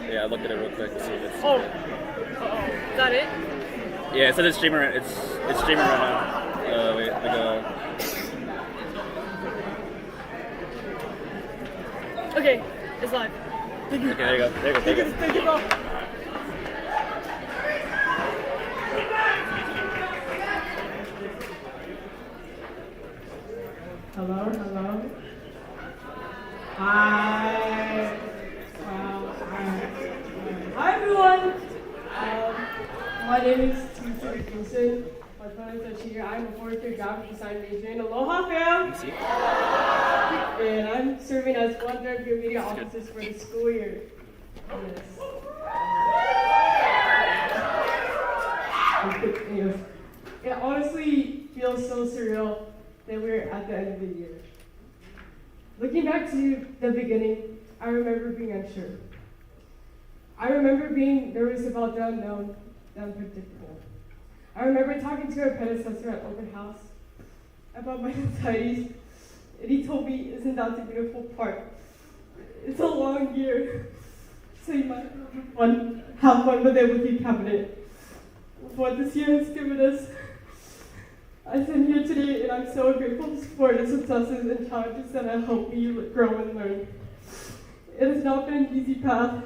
Yeah, I looked at it real quick to see if it's. Oh. Uh-oh. Is that it? Yeah, it says it's streaming. It's streaming right now. Wait, Okay, it's live. Okay, there you go. Thank you, bro. Hello. Hi. Hi everyone. My name is Tuesday Dickinson. My pronouns are here. I'm a fourth year graphic design major in Aloha fam. And I'm serving as one of your media officers for the school year. Yes. It honestly feels so surreal that we're at the end of the year. Looking back to the beginning, I remember being unsure. I remember being nervous about the unknown, the unpredictable. I remember talking to our predecessor at open house about my anxieties, and he told me, "Isn't that the beautiful part? It's a long year, so you might have fun with it with your cabinet. What this year has given us." I stand here today and I'm so grateful for the successes and challenges that have helped me grow and learn. It has not been an easy path,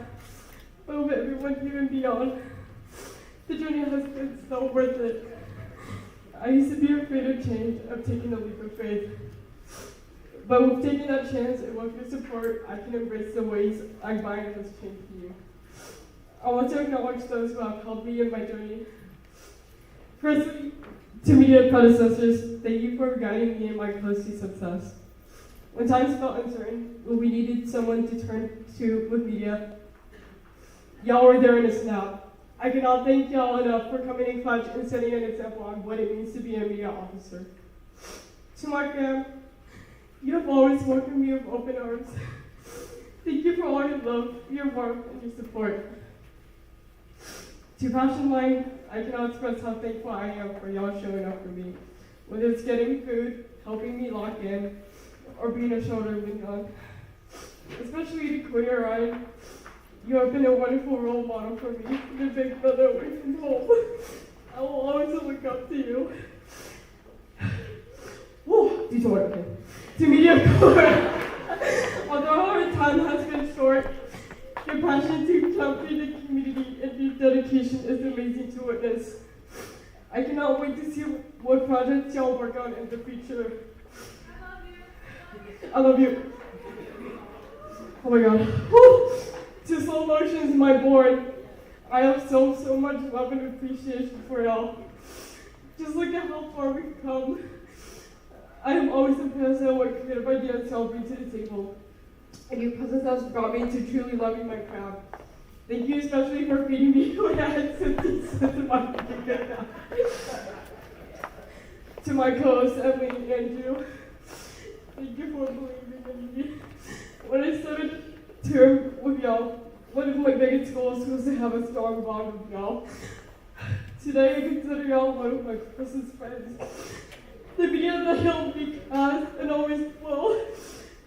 but with everyone here and beyond, the journey has been so worth it. I used to be afraid of change, of taking a leap of faith. But with taking that chance and with your support, I can embrace the ways Akbayan has changed you. I want to acknowledge those who have helped me in my journey. Firstly, to media predecessors, thank you for guiding me in my close to success. When times felt uncertain, when we needed someone to turn to with media, y'all were there in a snap. I cannot thank y'all enough for coming in clutch and setting an example on what it means to be a media officer. To my fam, you have always welcomed me with open arms. Thank you for all your love, your warmth, and your support. To Passion Line, I cannot express how thankful I am for y'all showing up for me. Whether it's getting food, helping me lock in, or being a shoulder with none. Especially to Quinn and Ryan, you have been a wonderful role model for me, the big brother away from home. I will always look up to you. Whew, detour, okay. To Media Corps, although our time has been short, your passion to champion the community and your dedication is amazing to witness. I cannot wait to see what projects y'all work on in the future. I love you. Oh my god. Woo. To Slow Motions, my board, I have so much love and appreciation for y'all. Just look at how far we've come. I am always impressed at what creative ideas y'all bring to the table. And your presence has brought me to truly loving my craft. Thank you especially for feeding me when I had symptoms of my good now. To my co-hosts, Emily and Andrew, thank you for believing in me. When I started term with y'all, one of my biggest goals was to have a strong bond with y'all. Today I consider y'all one of my closest friends. The video that helped me has and always will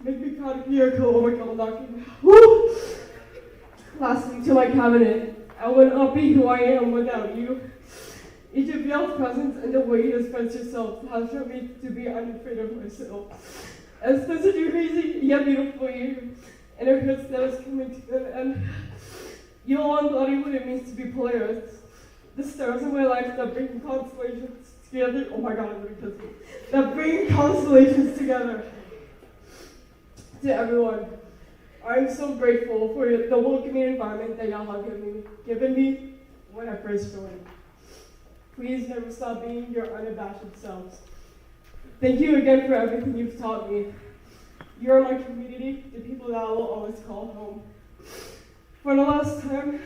make me proud of your co-worker knocking. Woo! Lastly, to my cabinet, I would not be who I am without you. Each of y'all's presence and the way you express yourself has shown me to be unafraid of myself. As such a crazy yet beautiful year, and a curse that is coming to an end, you all embody what it means to be Polaris. The stars in my life that bring constellations together. Oh my god, I'm really pissed. That bring constellations together. To everyone, I'm so grateful for the welcoming environment that y'all have given me when I first joined. Please never stop being your unabashed selves. Thank you again for everything you've taught me. You are my community, the people that I will always call home. For the last time,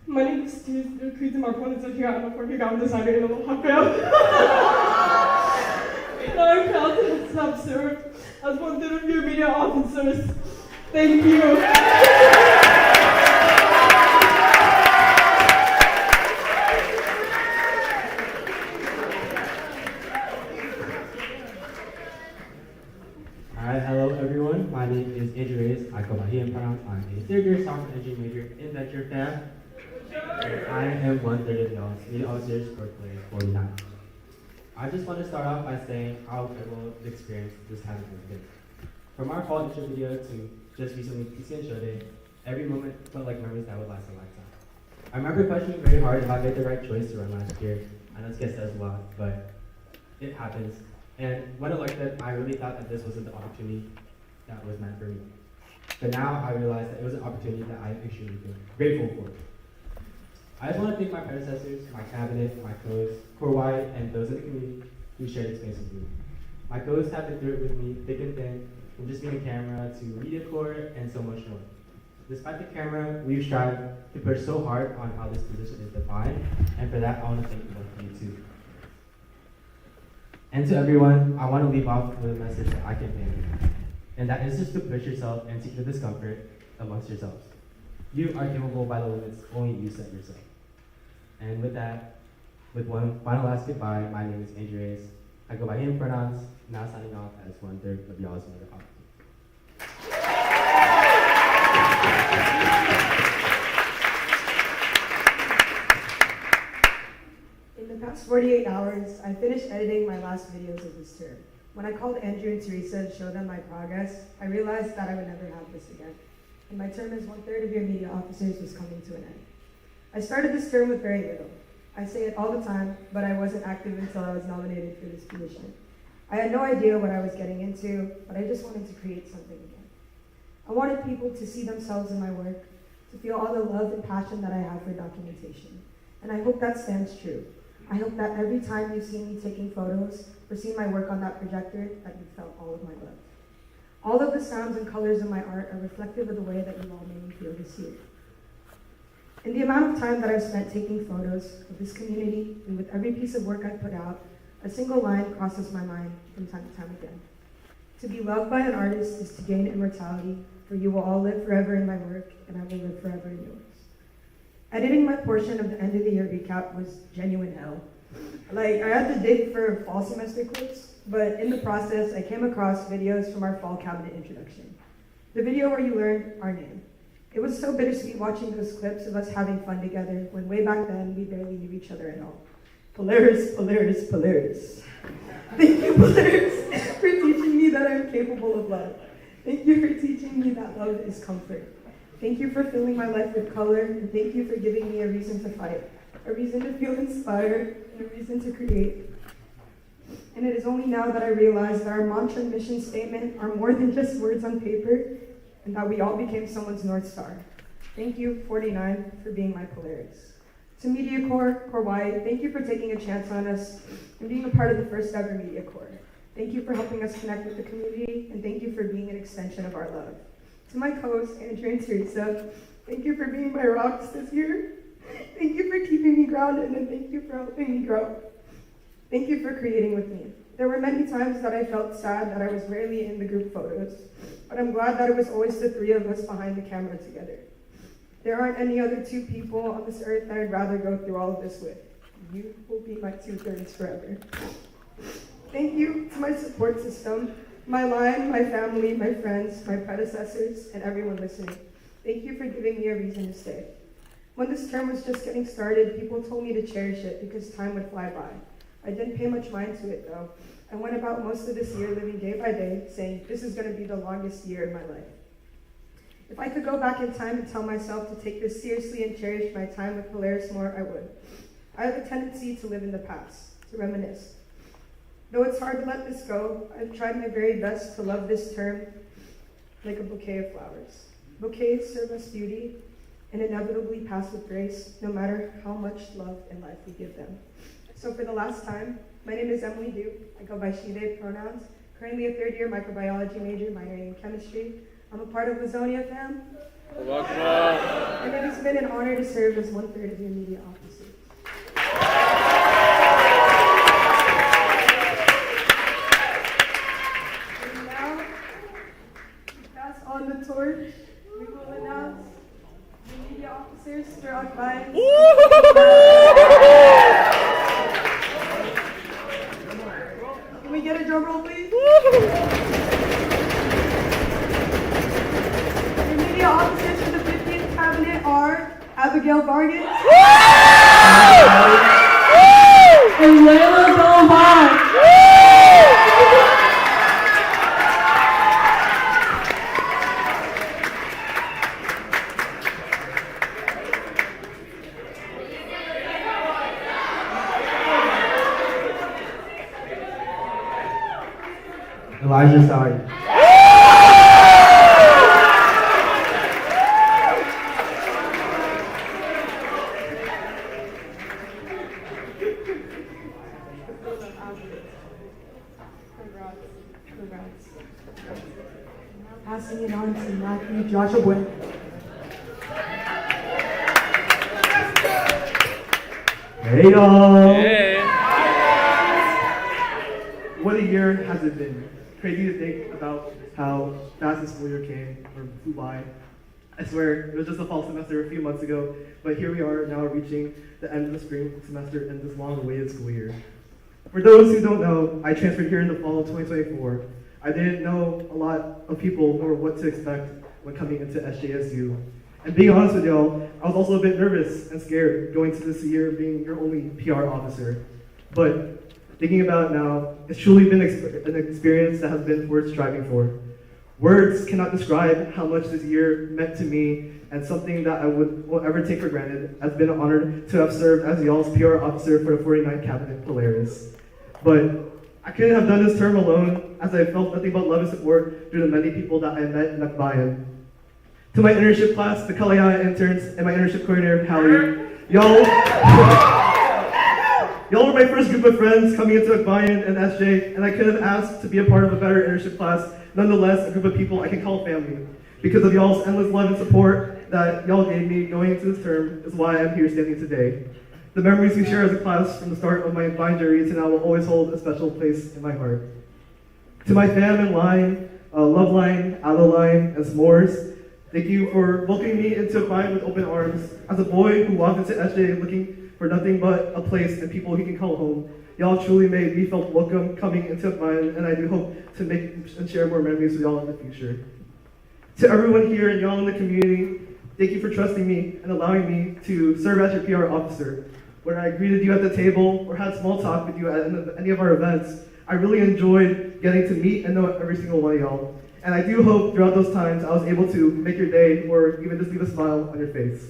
my name is Steve, the creeds and my opponents are here. I'm a working graphic designer in Aloha fam. And I'm proud to have served as one of your media officers. Thank you. Alright, hello everyone. My name is Akbayan, pronouns are I'm a third-year software engineering major in Venture Fam. And I am one-third of y'all's media officers for Players 49. I just want to start off by saying how incredible the experience this has been. From our fall intro video to just recently PCN show day, every moment felt like memories that would last a lifetime. I remember questioning very hard if I made the right choice to run last year. I know this gets says a lot, but it happens. And when I looked at it, I really thought that this wasn't the opportunity that was meant for me. But now I realize that it was an opportunity that I am extremely grateful for. I just want to thank my predecessors, my cabinet, my co-hosts, core wide, and those in the community who shared this space with me. My co-hosts have been through it with me, thick and thin, from just being a camera to media core and so much more. Despite the camera, we've strived to push so hard on how this position is defined, and for that, I want to thank both of you too. And to everyone, I want to leave off with a message that I can convey, and that is just to push yourself and seek the discomfort amongst yourselves. You are capable by the limits only you set yourself. And with that, with one final last goodbye, my name is Andrew Reyes. I go by him pronouns, now signing off as one-third of y'all's mother office. In the past 48 hours, I finished editing my last videos of this term. When I called Andrew and Teresa to show them my progress, I realized that I would never have this again. And my term as one-third of your media officers was coming to an end. I started this term with very little. I say it all the time, but I wasn't active until I was nominated for this position. I had no idea what I was getting into, but I just wanted to create something again. I wanted people to see themselves in my work, to feel all the love and passion that I have for documentation. And I hope that stands true. I hope that every time you've seen me taking photos or seen my work on that projector, that you felt all of my love. All of the sounds and colors of my art are reflective of the way that you all made me feel this year. In the amount of time that I've spent taking photos of this community and with every piece of work I put out, a single line crosses my mind from time to time again. To be loved by an artist is to gain immortality, for you will all live forever in my work, and I will live forever in yours. Editing my portion of the end of the year recap was genuine hell. I had to dig for fall semester clips, but in the process, I came across videos from our fall cabinet introduction. The video where you learned our name. It was so bittersweet watching those clips of us having fun together when way back then we barely knew each other at all. Polaris, Polaris, Polaris. Thank you, Polaris, for teaching me that I'm capable of love. Thank you for teaching me that love is comfort. Thank you for filling my life with color, and thank you for giving me a reason to fight, a reason to feel inspired, and a reason to create. And it is only now that I realize that our mantra and mission statement are more than just words on paper, and that we all became someone's North Star. Thank you, 49, for being my Polaris. To Media Corps, Corps Wide, thank you for taking a chance on us and being a part of the first ever Media Corps. Thank you for helping us connect with the community, and thank you for being an extension of our love. To my co-hosts, Andrew and Teresa, thank you for being my rocks this year. Thank you for keeping me grounded, and thank you for helping me grow. Thank you for creating with me. There were many times that I felt sad that I was rarely in the group photos, but I'm glad that it was always the three of us behind the camera together. There aren't any other two people on this earth that I'd rather go through all of this with. You will be my two-thirds forever. Thank you to my support system, my line, my family, my friends, my predecessors, and everyone listening. Thank you for giving me a reason to stay. When this term was just getting started, people told me to cherish it because time would fly by. I didn't pay much mind to it though. I went about most of this year living day by day, saying this is going to be the longest year of my life. If I could go back in time and tell myself to take this seriously and cherish my time with Polaris more, I would. I have a tendency to live in the past, to reminisce. Though it's hard to let this go, I've tried my very best to love this term like a bouquet of flowers. Bouquets serve us beauty and inevitably pass with grace, no matter how much love and life we give them. So for the last time, my name is Emily Du. I go by she, they pronouns. Currently a third-year microbiology major, minoring in chemistry. I'm a part of Lazonia fam. Welcome. And it has been an honor to serve as one-third of your media officers. And now, to pass on the torch, we will announce the media officers for Akbayan. Can we get a drum roll, please? Your media officers are Abigail Vargas And Layla Delmar. Elijah Sari. Congrats. Passing it on to Matthew Joshua. Hey y'all! Hey. What a year has it been? Crazy to think about how fast this school year came or flew by. I swear, it was just a fall semester a few months ago, but here we are now reaching the end of the spring semester and this long-awaited school year. For those who don't know, I transferred here in the fall of 2024. I didn't know a lot of people or what to expect when coming into SJSU. And being honest with y'all, I was also a bit nervous and scared going to this year being your only PR officer. But thinking about it now, it's truly been an experience that has been worth striving for. Words cannot describe how much this year meant to me and something that I won't ever take for granted. I've been honored to have served as y'all's PR officer for the 49th Cabinet Polaris. But I couldn't have done this term alone, as I felt nothing but love and support through the many people that I met in Akbayan. To my internship class, the Akbayan interns, and my internship coordinator, Hallie, y'all were my first group of friends coming into Akbayan and SJ, and I could have asked to be a part of a better internship class. Nonetheless, a group of people I can call family. Because of y'all's endless love and support that y'all gave me going into this term is why I'm here standing today. The memories we share as a class from the start of my Vine journey to now will always hold a special place in my heart. To my fam in line, Love Line, Aloe Line, and S'mores, thank you for welcoming me into Akbayan with open arms. As a boy who walked into SJ looking for nothing but a place and people he can call home, y'all truly made me feel welcome coming into Akbayan, and I do hope to make and share more memories with y'all in the future. To everyone here and y'all in the community, thank you for trusting me and allowing me to serve as your PR officer. When I greeted you at the table or had small talk with you at any of our events, I really enjoyed getting to meet and know every single one of y'all. And I do hope throughout those times I was able to make your day or even just leave a smile on your face.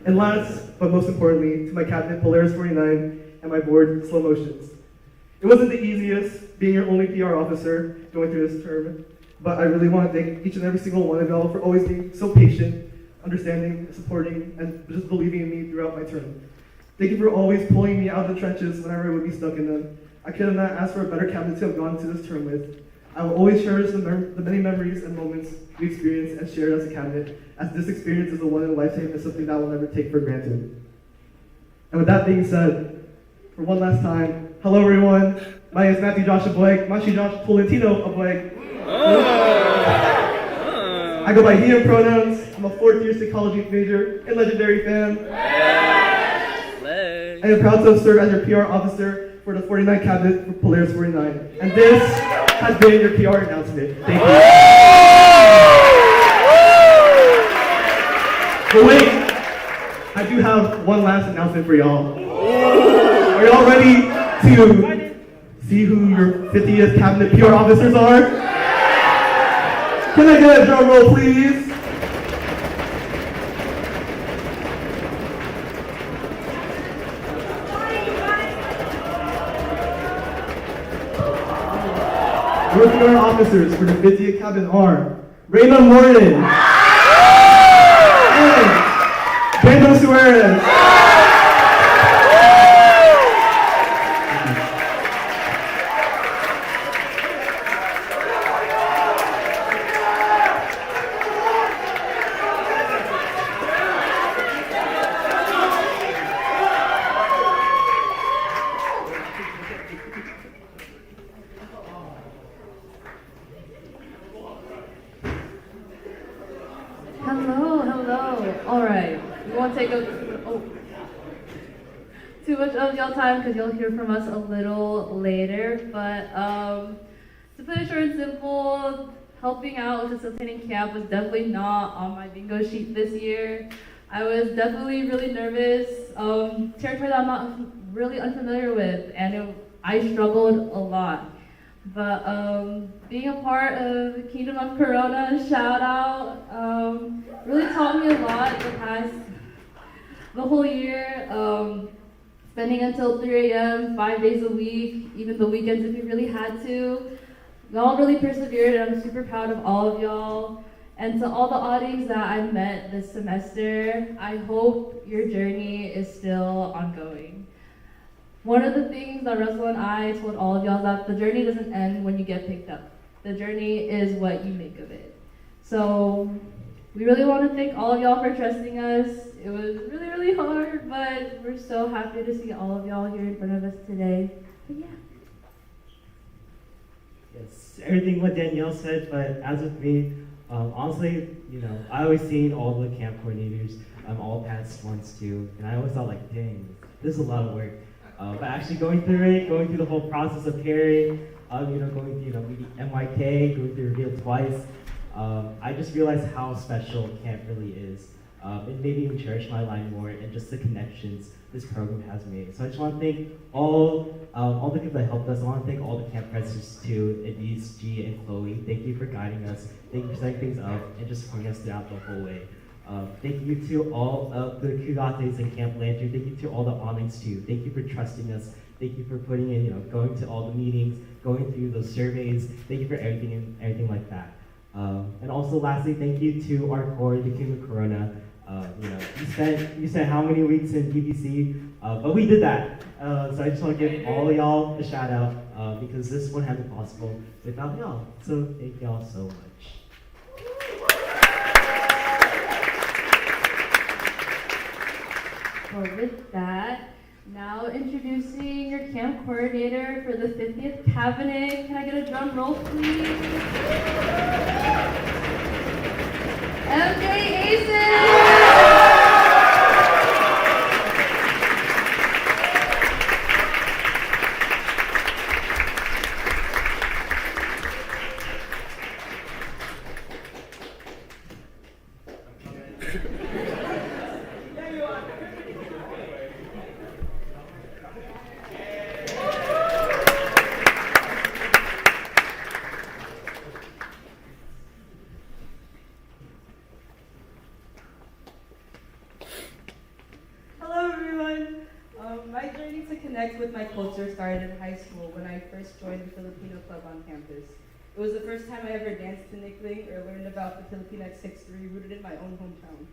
And last, but most importantly, to my cabinet Polaris 49 and my board, Slow Motions. It wasn't the easiest being your only PR officer going through this term, but I really want to thank each and every single one of y'all for always being so patient, understanding, supporting, and just believing in me throughout my term. Thank you for always pulling me out of the trenches whenever I would be stuck in them. I could have not asked for a better cabinet to have gone to this term with. I will always cherish the many memories and moments we experienced and shared as a cabinet, as this experience is a one in a lifetime and something that I will never take for granted. And with that being said, for one last time, hello everyone. My name is Matthew Josh Ableg, Mashi Josh Tolentino Ableg. I go by he and pronouns. I'm a fourth year psychology major and legendary fam. I am proud to have served as your PR officer for the 49 cabinet for Polaris 49. And this has been your PR announcement. Thank you. But wait, I do have one last announcement for y'all. Are y'all ready to see who your 50th cabinet PR officers are? Can I get a drum roll, please? Your PR officers for the 50th cabinet are Raymond Morton and Brando Suarez. Hello. All right. We won't take up too much of y'all time because you'll hear from us a little later. But to put it short and simple, helping out with facilitating camp was definitely not on my bingo sheet this year. I was definitely really nervous, territory that I'm not really unfamiliar with, and I struggled a lot. But being a part of Kingdom of Corona, shout out, really taught me a lot the whole year, spending until 3 a.m., 5 days a week, even the weekends if you really had to. Y'all really persevered, and I'm super proud of all of y'all. And to all the audience that I've met this semester, I hope your journey is still ongoing. One of the things that Russell and I told all of y'all is that the journey doesn't end when you get picked up. The journey is what you make of it. So we really want to thank all of y'all for trusting us. It was really, really hard, but we're so happy to see all of y'all here in front of us today. But yeah. Yes, everything what Danielle said, but as with me, honestly, I always seen all the camp coordinators all past once too, and I always thought like, dang, this is a lot of work. But actually going through the whole process of carrying, going through, meeting MYK, going through Reveal twice, I just realized how special camp really is. It made me even cherish my line more and just the connections this program has made. So I just want to thank all the people that helped us. I want to thank all the camp presidents too, Elise, G, and Chloe. Thank you for guiding us. Thank you for setting things up and just supporting us throughout the whole way. Thank you to all of the Kugates in Camp Landry. Thank you to all the Onyx too. Thank you for trusting us. Thank you for putting in, going to all the meetings, going through those surveys. Thank you for everything like that. And also lastly, thank you to our core, the King of Corona. You spent how many weeks in PPC, but we did that. So I just want to give all y'all a shout out because this wouldn't have been possible without y'all. So thank y'all so much. Well, with that, now introducing your camp coordinator for the 50th cabinet. Can I get a drum roll, please? MJ Aces! My journey to connect with my culture started in high school when I first joined the Filipino club on campus. It was the first time I ever danced to Nikling or learned about the Filipinx history rooted in my own hometown.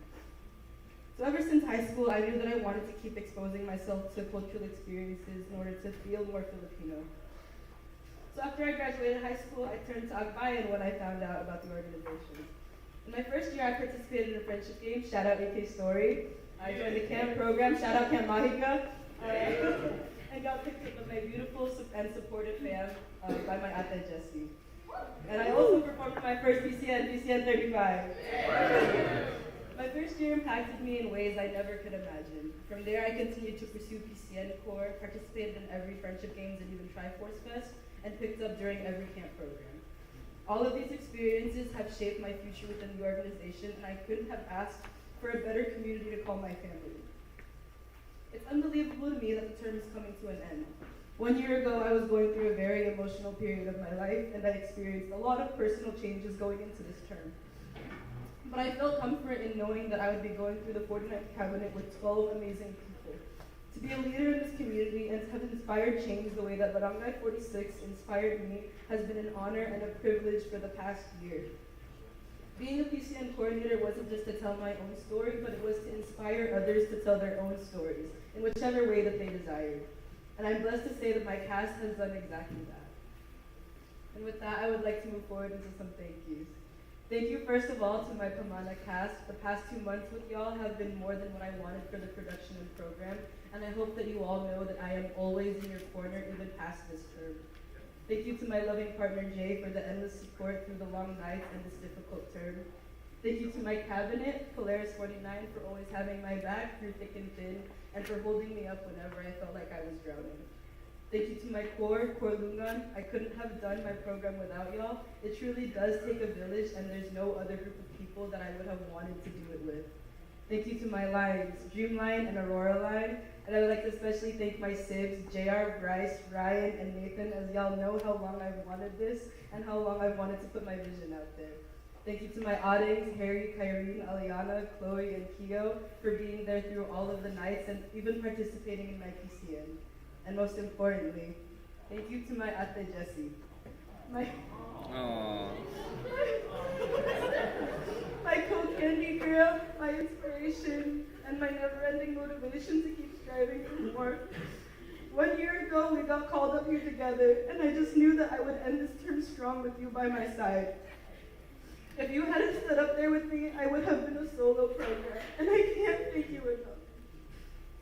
So ever since high school, I knew that I wanted to keep exposing myself to cultural experiences in order to feel more Filipino. So after I graduated high school, I turned to Akbayan when I found out about the organization. In my first year, I participated in a friendship game, shout out AK Story. I joined the camp program, shout out Camp Mahika. And got picked up by my beautiful and supportive fam by my ate Jessie. And I also performed my first PCN 35. My first year impacted me in ways I never could imagine. From there, I continued to pursue PCN Corps, participated in every friendship games and even Triforce Fest, and picked up during every camp program. All of these experiences have shaped my future within the organization, and I couldn't have asked for a better community to call my family. It's unbelievable to me that the term is coming to an end. 1 year ago, I was going through a very emotional period of my life, and I experienced a lot of personal changes going into this term. But I felt comfort in knowing that I would be going through the 49th cabinet with 12 amazing people. To be a leader in this community and to have inspired change the way that Barangay 46 inspired me has been an honor and a privilege for the past year. Being a PCN coordinator wasn't just to tell my own story, but it was to inspire others to tell their own stories, in whichever way that they desired. And I'm blessed to say that my cast has done exactly that. And with that, I would like to move forward into some thank yous. Thank you first of all to my Pamana cast. The past 2 months with y'all have been more than what I wanted for the production and program, and I hope that you all know that I am always in your corner even past this term. Thank you to my loving partner Jay for the endless support through the long nights and this difficult term. Thank you to my cabinet, Polaris 49, for always having my back through thick and thin, and for holding me up whenever I felt like I was drowning. Thank you to my core Lungan. I couldn't have done my program without y'all. It truly does take a village, and there's no other group of people that I would have wanted to do it with. Thank you to my lines, Dreamline and Aurora Line. And I would like to especially thank my sibs, JR, Bryce, Ryan, and Nathan, as y'all know how long I've wanted this and how long I've wanted to put my vision out there. Thank you to my audings, Harry, Kyrene, Aliana, Chloe, and Keo, for being there through all of the nights and even participating in my PCN. And most importantly, thank you to my ate Jessie. Aww. My co-candy girl, my inspiration, and my never-ending motivation to keep striving for more. 1 year ago, we got called up here together, and I just knew that I would end this term strong with you by my side. If you hadn't stood up there with me, I would have been a solo program, and I can't thank you enough.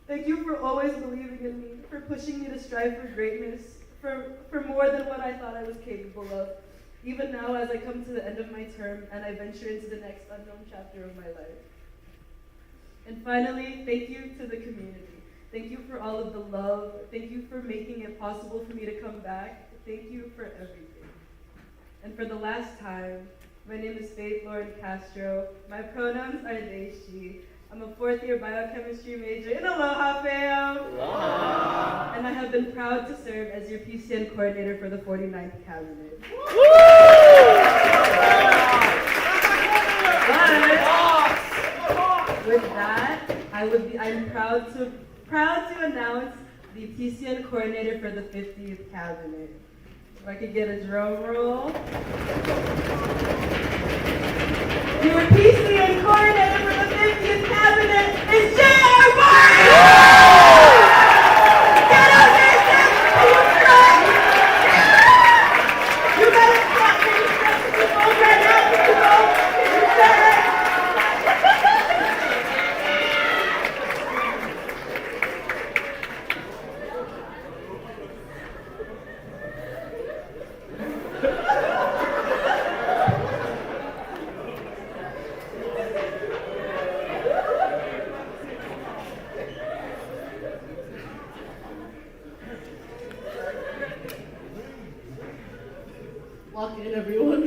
Thank you for always believing in me, for pushing me to strive for greatness, for more than what I thought I was capable of. Even now, as I come to the end of my term and I venture into the next unknown chapter of my life. And finally, thank you to the community. Thank you for all of the love. Thank you for making it possible for me to come back. Thank you for everything. And for the last time, my name is Faith Lauren Castro. My pronouns are they, she. I'm a fourth-year biochemistry major in Aloha, fam! Wow. And I have been proud to serve as your PCN coordinator for the 49th cabinet. But with that, I'm proud to announce the PCN coordinator for the 50th cabinet. If I could get a drum roll. Your PCN coordinator for the 50th cabinet is J.R. Martin! Get out there, Sam! You better clap for yourself to go right now. Walk in, everyone.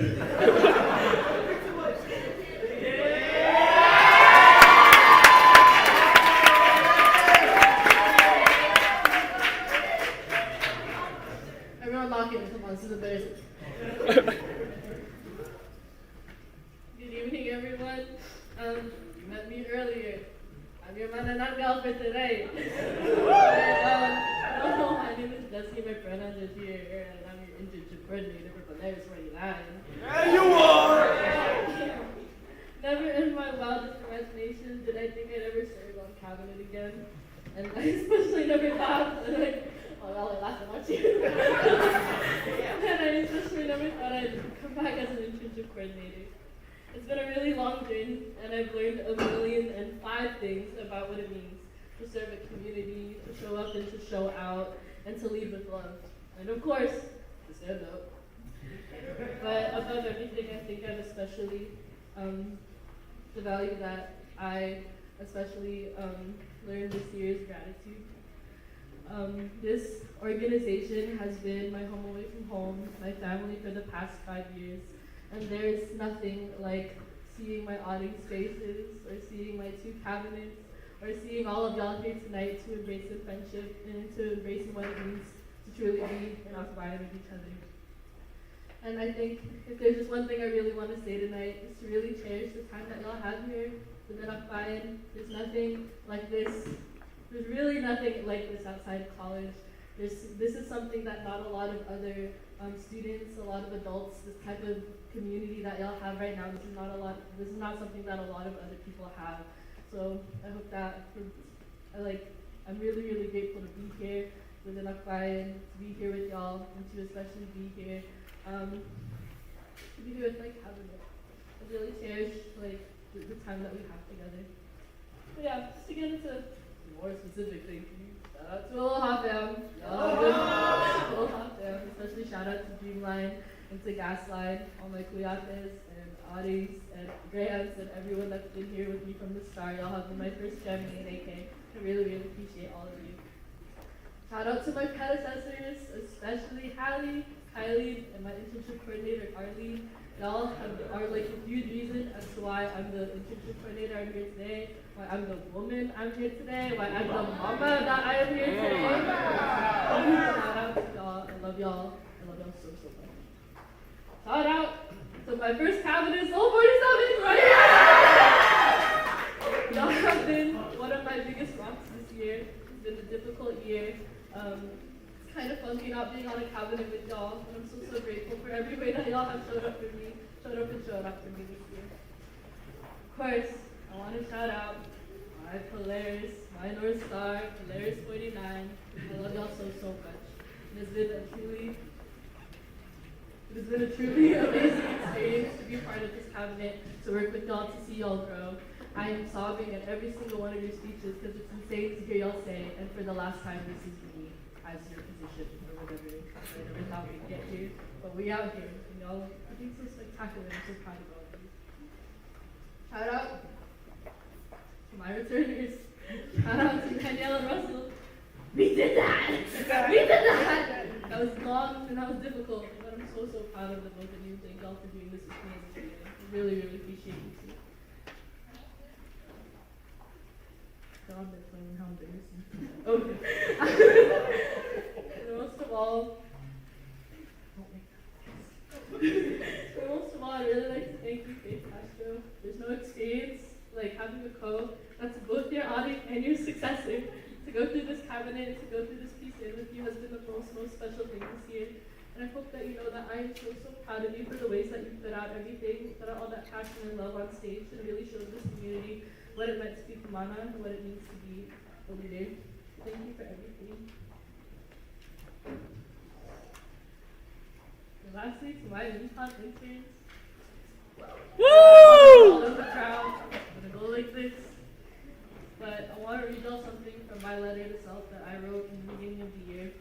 Everyone lock in, come on, this is embarrassing. Good evening, everyone. You met me earlier. I'm your man and girl for today. My name is Jessie, my pronouns are she, her, and I'm your internship coordinator for Polaris 49. Yeah, you are! Never in my wildest imagination did I think I'd ever serve on cabinet again. And I especially never thought that y'all are laughing at you. And I especially never thought I'd come back as an internship coordinator. It's been a really long journey, and I've learned 1,000,005 things about what it means to serve a community, to show up and to show out, and to lead with love. And of course, to stand up. But above everything, I think I've especially the value that I especially learned this year is gratitude. This organization has been my home away from home, my family for the past 5 years, and there's nothing like seeing my audience faces, or seeing my 2 cabinets, or seeing all of y'all here tonight to embrace the friendship and to embrace what it means to truly be an Akbayan with each other. And I think if there's just one thing I really want to say tonight, is to really cherish the time that y'all have here within Akbayan. There's nothing like this. There's really nothing like this outside college. This is something that not a lot of other students, a lot of adults, this type of community that y'all have right now, this is not something that a lot of other people have. So I hope that, I'm really, really grateful to be here within Akbayan, to be here with y'all, and to especially be here, with cabinet. I really cherish the time that we have together. But yeah, just to get into more specific things, shout out to Aloha fam. Aloha fam, especially shout out to Dreamline and to Gasline, all my kuyates and audis and grants and everyone that's been here with me from the start. Y'all have been my first family in AK. I really, really appreciate all of you. Shout out to my predecessors, especially Hallie, Kylie, and my internship coordinator, Arlie, Y'all are like a huge reason as to why I'm the internship coordinator I'm here today, why I'm the woman I'm here today, why I'm the mama that I am here today. Shout out to y'all. I love y'all. I love y'all so, so much. Shout out to my first cabinet, Soul 47, right here. Y'all have been one of my biggest rocks this year. It's been a difficult year. It's kind of funky not being on a cabinet with y'all, and I'm so, so grateful for every way that y'all have showed up for me, showed up for me this year. Of course, I want to shout out my Polaris, my North Star, Polaris 49. I love y'all so, so much. It has been a truly amazing experience to be part of this cabinet, to work with y'all, to see y'all grow. I am sobbing at every single one of your speeches because it's insane to hear y'all say, and for the last time, this is me as your position or whatever. I never thought we'd get here, but we out here, and y'all are being so spectacular. I'm so proud of all of you. Shout out to my returners. Shout out to Danielle and Russell. We did that! We did that! That was long and that was difficult, but I'm so, so proud of the both of you. Thank y'all for doing this with me as a student. I really, really appreciate you too. God, they're playing how embarrassing. Okay. And most of all, I'd really like to thank you, Faith Castro. There's no experience like having a co that's both your audit and your successor. To go through this cabinet, to go through this piece in with you has been the most special thing this year. And I hope that you know that I am so, so proud of you for the ways that you put out everything, put out all that passion and love on stage, and really showed this community what it meant to be Kumana and what it means to be a leader. Thank you for everything. And lastly, to my UConn interns. Woo! All in the crowd. I'm gonna go like this. But I want to read y'all something from my letter to self that I wrote in the beginning of the year.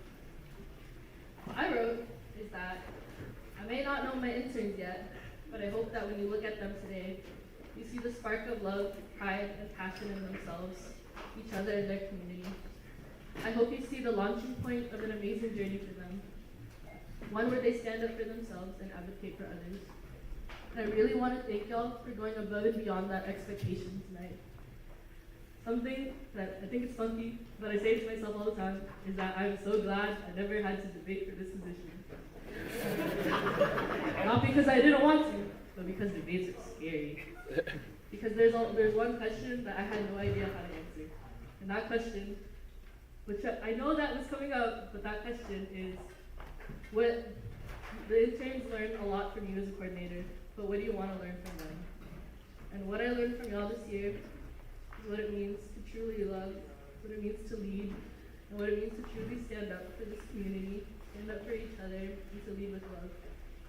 What I wrote is that I may not know my interns yet, but I hope that when you look at them today, you see the spark of love, pride, and passion in themselves, each other, and their community. I hope you see the launching point of an amazing journey for them, one where they stand up for themselves and advocate for others. And I really want to thank y'all for going above and beyond that expectation tonight. Something that I think is funky, but I say it to myself all the time, is that I'm so glad I never had to debate for this position. Not because I didn't want to, but because debates are scary. Because there's one question that I had no idea how to answer. And that question, which I know that was coming up, but that question is, what the interns learn a lot from you as a coordinator, but what do you want to learn from them? And what I learned from y'all this year is what it means to truly love, what it means to lead, and what it means to truly stand up for this community, stand up for each other, and to lead with love.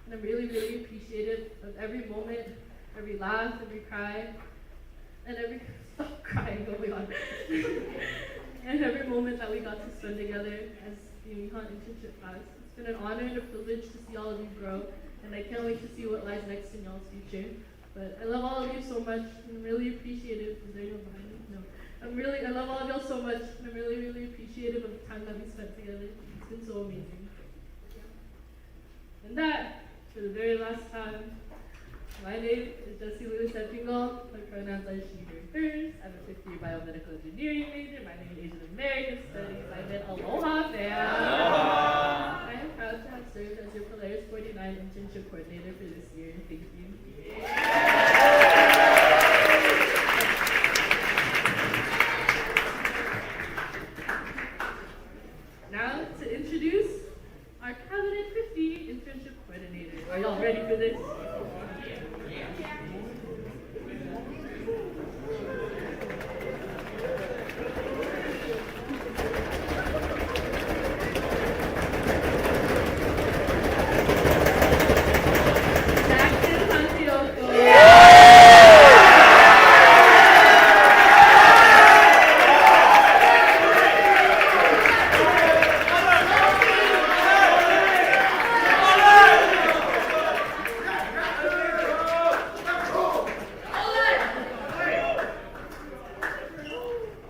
And I'm really, really appreciative of every moment, every laugh, every cry, and every stop crying, oh my god, and every moment that we got to spend together as the UConn internship class. It's been an honor and a privilege to see all of you grow, and I can't wait to see what lies next in y'all's future. But I love all of you so much, and I'm really appreciative. Is there no behind me? No. I love all of y'all so much, and I'm really, really appreciative of the time that we spent together. It's been so amazing. And that, for the very last time, my name is Jessie Lewis Epingal. My pronouns are she, her, hers. I'm a fifth-year biomedical engineering major. My name is Asian American Studies. I'm an Aloha fan. Aloha. I am proud to have served as your Polaris 49 internship coordinator for this year. Thank you. Now to introduce our Cabinet 50 internship coordinator. Are y'all ready for this?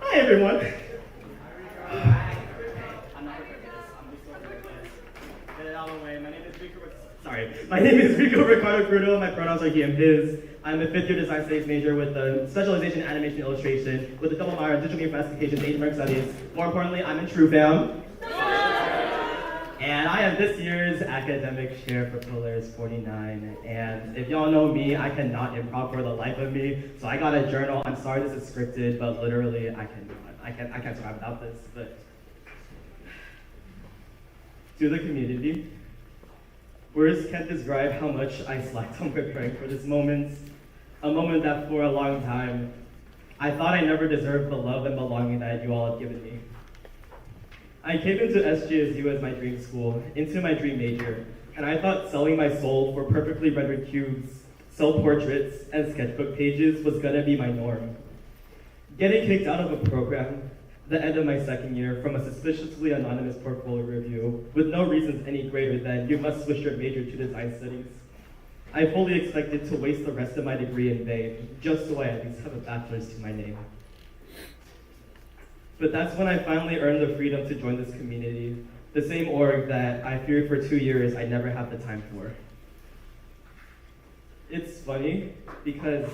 Hi everyone. I'm not prepared for this. I'm just so prepared for this. Get it out of the way. My name is Victor. Sorry. sorry. My name is Rico Ricardo Crudo. My pronouns are he and his. I'm a fifth-year design studies major with a specialization in animation and illustration with a double minor in digital media classification and Asian studies. More importantly, I'm in True Fam. And I am this year's academic chair for Polaris 49. And if y'all know me, I cannot improv for the life of me. So I got a journal. I'm sorry this is scripted, but literally I can't survive without this. But to the community, words can't describe how much I slacked on preparing for this moment. A moment that for a long time, I thought I never deserved the love and belonging that you all have given me. I came into SJSU as my dream school, into my dream major, and I thought selling my soul for perfectly rendered cubes, self-portraits, and sketchbook pages was gonna be my norm. Getting kicked out of a program, the end of my second year, from a suspiciously anonymous portfolio review, with no reasons any greater than you must switch your major to design studies. I fully expected to waste the rest of my degree in vain, just so I at least have a bachelor's to my name. But that's when I finally earned the freedom to join this community, the same org that I feared for 2 years I never had the time for. It's funny because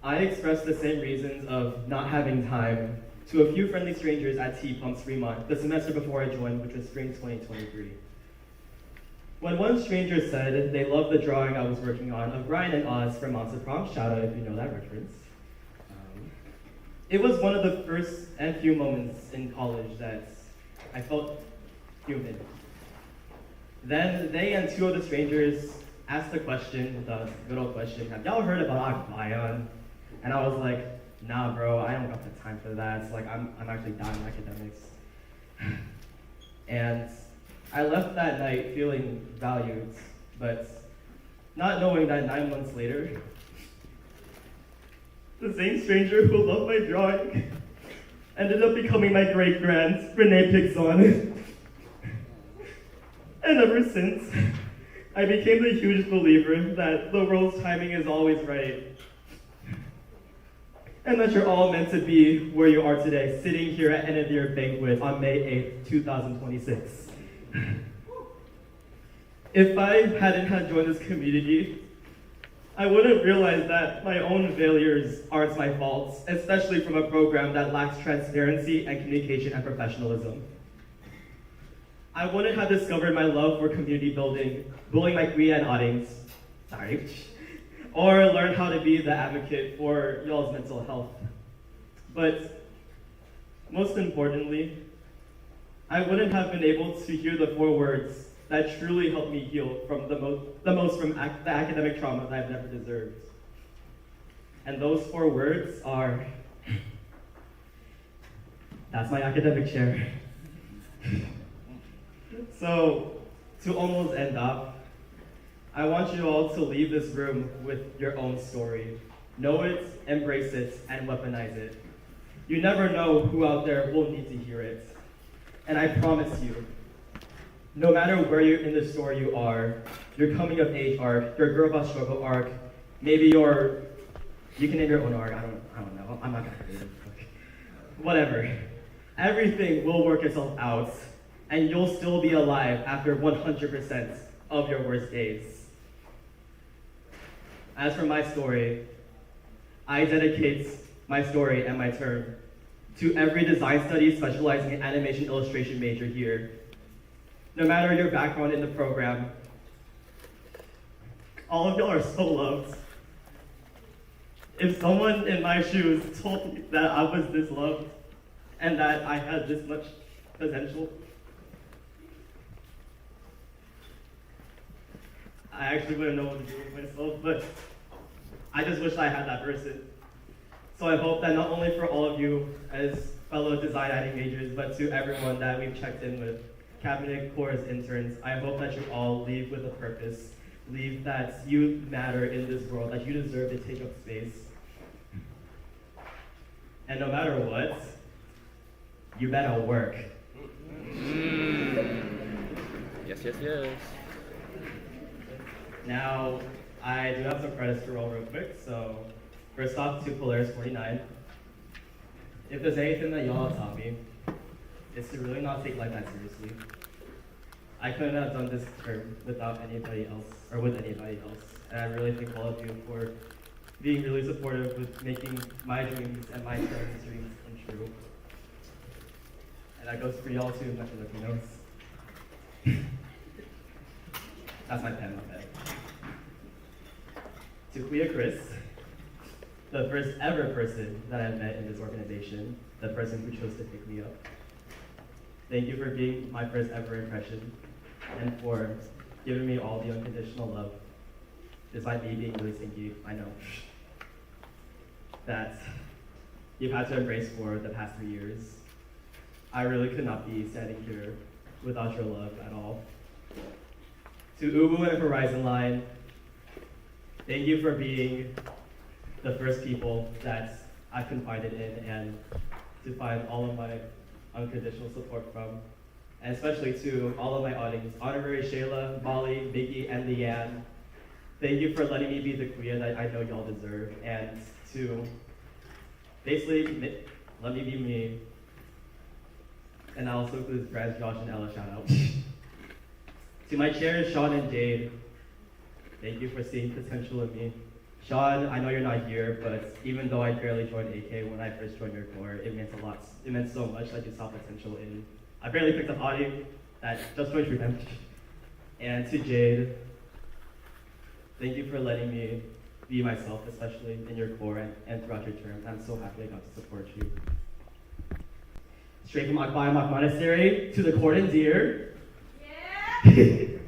I expressed the same reasons of not having time to a few friendly strangers at T-Pumps Fremont the semester before I joined, which was spring 2023. When one stranger said they loved the drawing I was working on of Ryan and Oz from Monster Prom, shout out if you know that reference. It was one of the first and few moments in college that I felt human. Then they and two other strangers asked the question, the good old question, have y'all heard about Akbayan? And I was like, nah bro, I don't got the time for that. It's like, I'm actually done in academics. And I left that night feeling valued, but not knowing that 9 months later, the same stranger who loved my drawing ended up becoming my great-grand, Renee Pixon. And ever since, I became the huge believer that the world's timing is always right. And that you're all meant to be where you are today, sitting here at end-of-year banquet on May 8th, 2026. If I hadn't joined this community, I wouldn't realize that my own failures aren't my faults, especially from a program that lacks transparency and communication and professionalism. I wouldn't have discovered my love for community building, bullying my Korean audience, or learned how to be the advocate for y'all's mental health. But most importantly, I wouldn't have been able to hear the 4 words that truly helped me heal from the most from the academic trauma that I've never deserved. And those 4 words are, that's my academic chair. So, to almost end up, I want you all to leave this room with your own story. Know it, embrace it, and weaponize it. You never know who out there will need to hear it. And I promise you, no matter where you're in the story you are, your coming of age arc, your girl boss struggle arc, maybe you can name your own arc, I don't know, I'm not gonna create it. Whatever. Everything will work itself out, and you'll still be alive after 100% of your worst days. As for my story, I dedicate my story and my turn to every design study specializing in animation illustration major here. No matter your background in the program, all of y'all are so loved. If someone in my shoes told me that I was this loved and that I had this much potential, I actually wouldn't know what to do with myself, but I just wish I had that person. So I hope that not only for all of you as fellow design adding majors, but to everyone that we've checked in with, cabinet, corps, interns, I hope that you all leave with a purpose. Leave that you matter in this world, that you deserve to take up space. And no matter what, you better work. Yes, yes, yes. Now, I do have some credits to roll real quick, so first off to Polaris 49. If there's anything that y'all have taught me, it's to really not take life that seriously. I couldn't have done this term without anybody else, or with anybody else. And I really thank all of you for being really supportive with making my dreams and my parents' dreams come true. And that goes for y'all too, not your Latinos. That's my pen, my pen. To Kuya Chris, the first ever person that I met in this organization, the person who chose to pick me up. Thank you for being my first ever impression and for giving me all the unconditional love, despite me being really stinky, I know, that you've had to embrace for the past 3 years. I really could not be standing here without your love at all. To Ubu and Horizon Line, thank you for being the first people that I confided in and to find all of my unconditional support from. And especially to all of my audience, Honorary Shayla, Molly, Mickey, and Leanne. Thank you for letting me be the Kuya that I know y'all deserve, and to basically let me be me. And that also includes Brad, Josh, and Ella, shout out. To my chairs, Sean and Jade, thank you for seeing potential in me. Sean, I know you're not here, but even though I barely joined AK when I first joined your corps, it meant a lot. It meant so much that you saw potential in. I barely picked up Audie that just joined Revenge. And to Jade, thank you for letting me be myself, especially in your corps and throughout your term. I'm so happy I got to support you. Straight from Akbayan Monastery to the Cordon Deer. Yeah!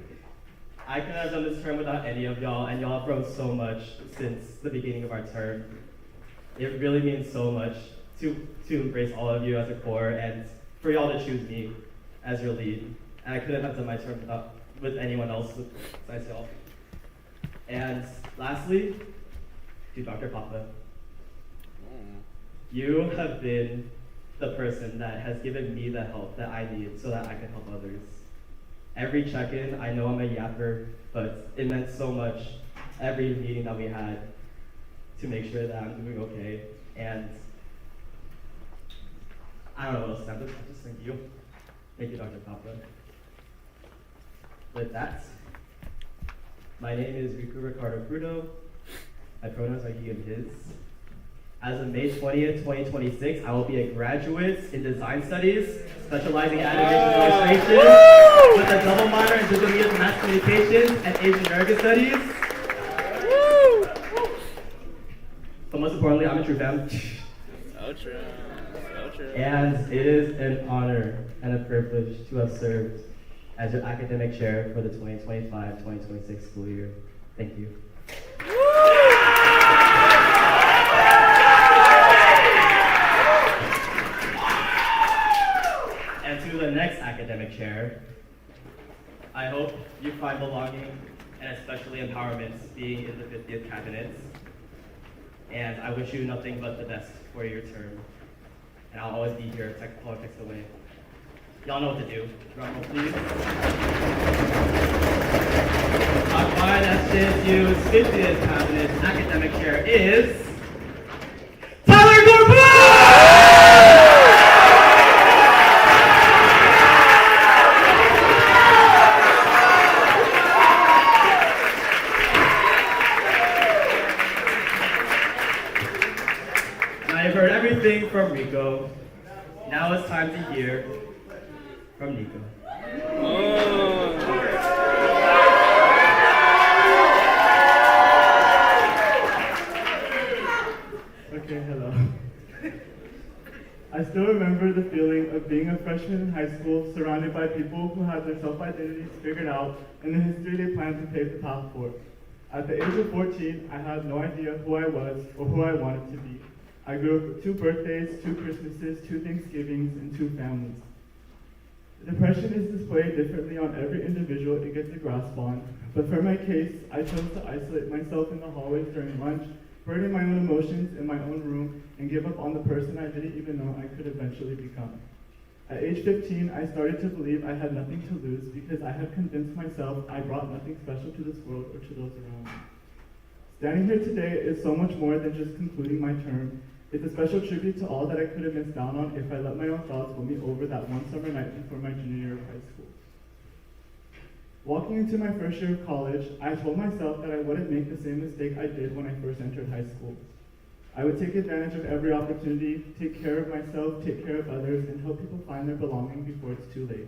I couldn't have done this term without any of y'all, and y'all have grown so much since the beginning of our term. It really means so much to embrace all of you as a corps and for y'all to choose me as your lead. And I couldn't have done my term with anyone else besides y'all. And lastly, to Dr. Papa. You have been the person that has given me the help that I need so that I can help others. Every check-in, I know I'm a yapper, but it meant so much every meeting that we had to make sure that I'm doing okay. And I don't know what else to say. I'm just thank you. Thank you, Dr. Papa. With that, my name is Riku Ricardo Bruno. My pronouns are he and his. As of May 20th, 2026, I will be a graduate in design studies, specializing in animation and illustration, with a double minor in digital media and mass communications and Asian American studies. But most importantly, I'm a true fan. So true. So true. And it is an honor and a privilege to have served as your academic chair for the 2025-2026 school year. Thank you. And to the next academic chair, I hope you find belonging and especially empowerment being in the 50th cabinet. And I wish you nothing but the best for your term. And I'll always be here, politics away. Y'all know what to do. Drum roll, please. Akbayan SJSU's 50th cabinet academic chair is Tyler Gorbo! I've heard everything from Rico. Now it's time to hear from Nico. Okay, hello. I still remember the feeling of being a freshman in high school, surrounded by people who had their self-identities figured out and the history they planned to pave the path for. At the age of 14, I had no idea who I was or who I wanted to be. I grew up with 2 birthdays, 2 Christmases, 2 Thanksgivings, and 2 families. Depression is displayed differently on every individual it gets a grasp on, but for my case, I chose to isolate myself in the hallways during lunch, burden my own emotions in my own room, and give up on the person I didn't even know I could eventually become. At age 15, I started to believe I had nothing to lose because I had convinced myself I brought nothing special to this world or to those around me. Standing here today is so much more than just concluding my term. It's a special tribute to all that I could have missed down on if I let my own thoughts win me over that one summer night before my junior year of high school. Walking into my first year of college, I told myself that I wouldn't make the same mistake I did when I first entered high school. I would take advantage of every opportunity, take care of myself, take care of others, and help people find their belonging before it's too late.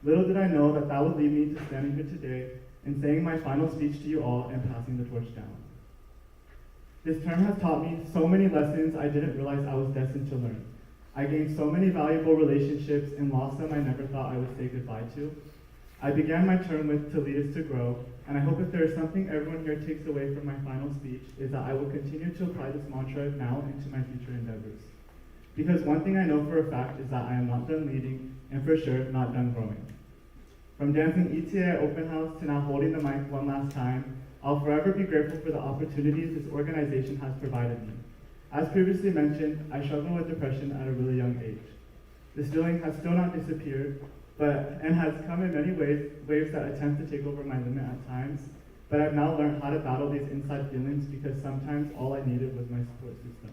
Little did I know that that would lead me to standing here today and saying my final speech to you all and passing the torch down. This term has taught me so many lessons I didn't realize I was destined to learn. I gained so many valuable relationships and lost some I never thought I would say goodbye to. I began my term with "To lead is to grow," and I hope if there is something everyone here takes away from my final speech is that I will continue to apply this mantra now into my future endeavors. Because one thing I know for a fact is that I am not done leading, and for sure, not done growing. From dancing ETA at open house to now holding the mic one last time, I'll forever be grateful for the opportunities this organization has provided me. As previously mentioned, I struggled with depression at a really young age. This feeling has still not disappeared, and has come in many waves that attempt to take over my limit at times, but I've now learned how to battle these inside feelings because sometimes all I needed was my support system.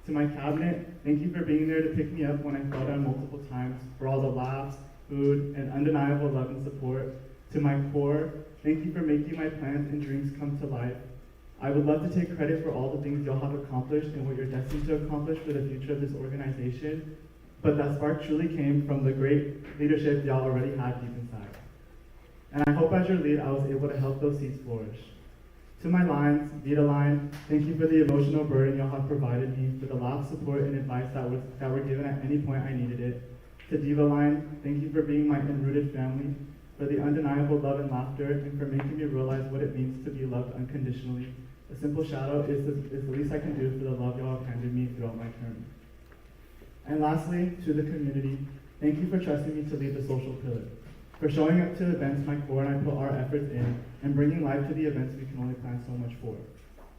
To my cabinet, thank you for being there to pick me up when I fell down multiple times, for all the laughs, food, and undeniable love and support. To my core, thank you for making my plans and dreams come to life. I would love to take credit for all the things y'all have accomplished and what you're destined to accomplish for the future of this organization, but that spark truly came from the great leadership y'all already had deep inside. And I hope as your lead, I was able to help those seeds flourish. To my lines, Vita Line, thank you for the emotional burden y'all have provided me, for the laugh, support, and advice that were given at any point I needed it. To Diva Line, thank you for being my enrooted family, for the undeniable love and laughter, and for making me realize what it means to be loved unconditionally. A simple shout out is the least I can do for the love y'all have handed me throughout my term. And lastly, to the community, thank you for trusting me to lead the social pillar, for showing up to events my core and I put our efforts in, and bringing life to the events we can only plan so much for.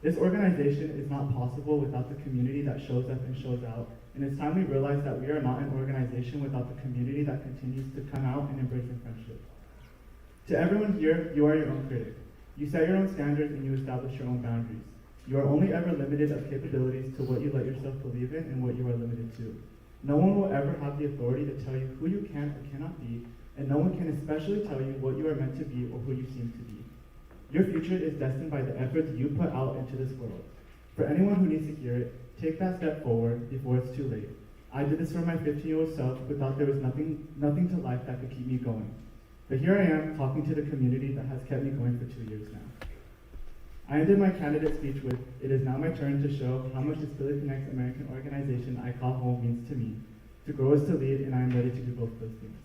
This organization is not possible without the community that shows up and shows out, and it's time we realize that we are not an organization without the community that continues to come out and embrace friendship. To everyone here, you are your own critic. You set your own standards and you establish your own boundaries. You are only ever limited of capabilities to what you let yourself believe in and what you are limited to. No one will ever have the authority to tell you who you can or cannot be, and no one can especially tell you what you are meant to be or who you seem to be. Your future is destined by the efforts you put out into this world. For anyone who needs to hear it, take that step forward before it's too late. I did this for my 15-year-old self who thought there was nothing to life that could keep me going. But here I am talking to the community that has kept me going for 2 years now. I ended my candidate speech with, "It is now my turn to show how much this Philly Connects American organization I call home means to me. To grow is to lead, and I am ready to do both those things."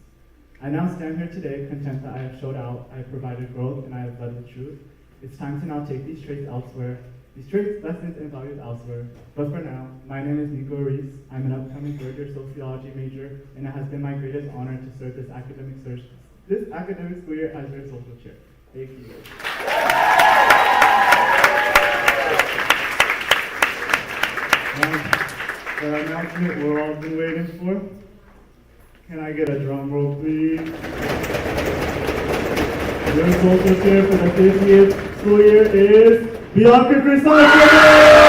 I now stand here today content that I have showed out, I have provided growth, and I have led with truth. It's time to now take these traits elsewhere, these traits, lessons, and values elsewhere. But for now, my name is Nico Reese. I'm an upcoming third-year sociology major, and it has been my greatest honor to serve this academic school year as your social chair. Thank you. The announcement we're all been waiting for. Can I get a drum roll, please? Your social chair for the 50th school year is Bianca Crisanto!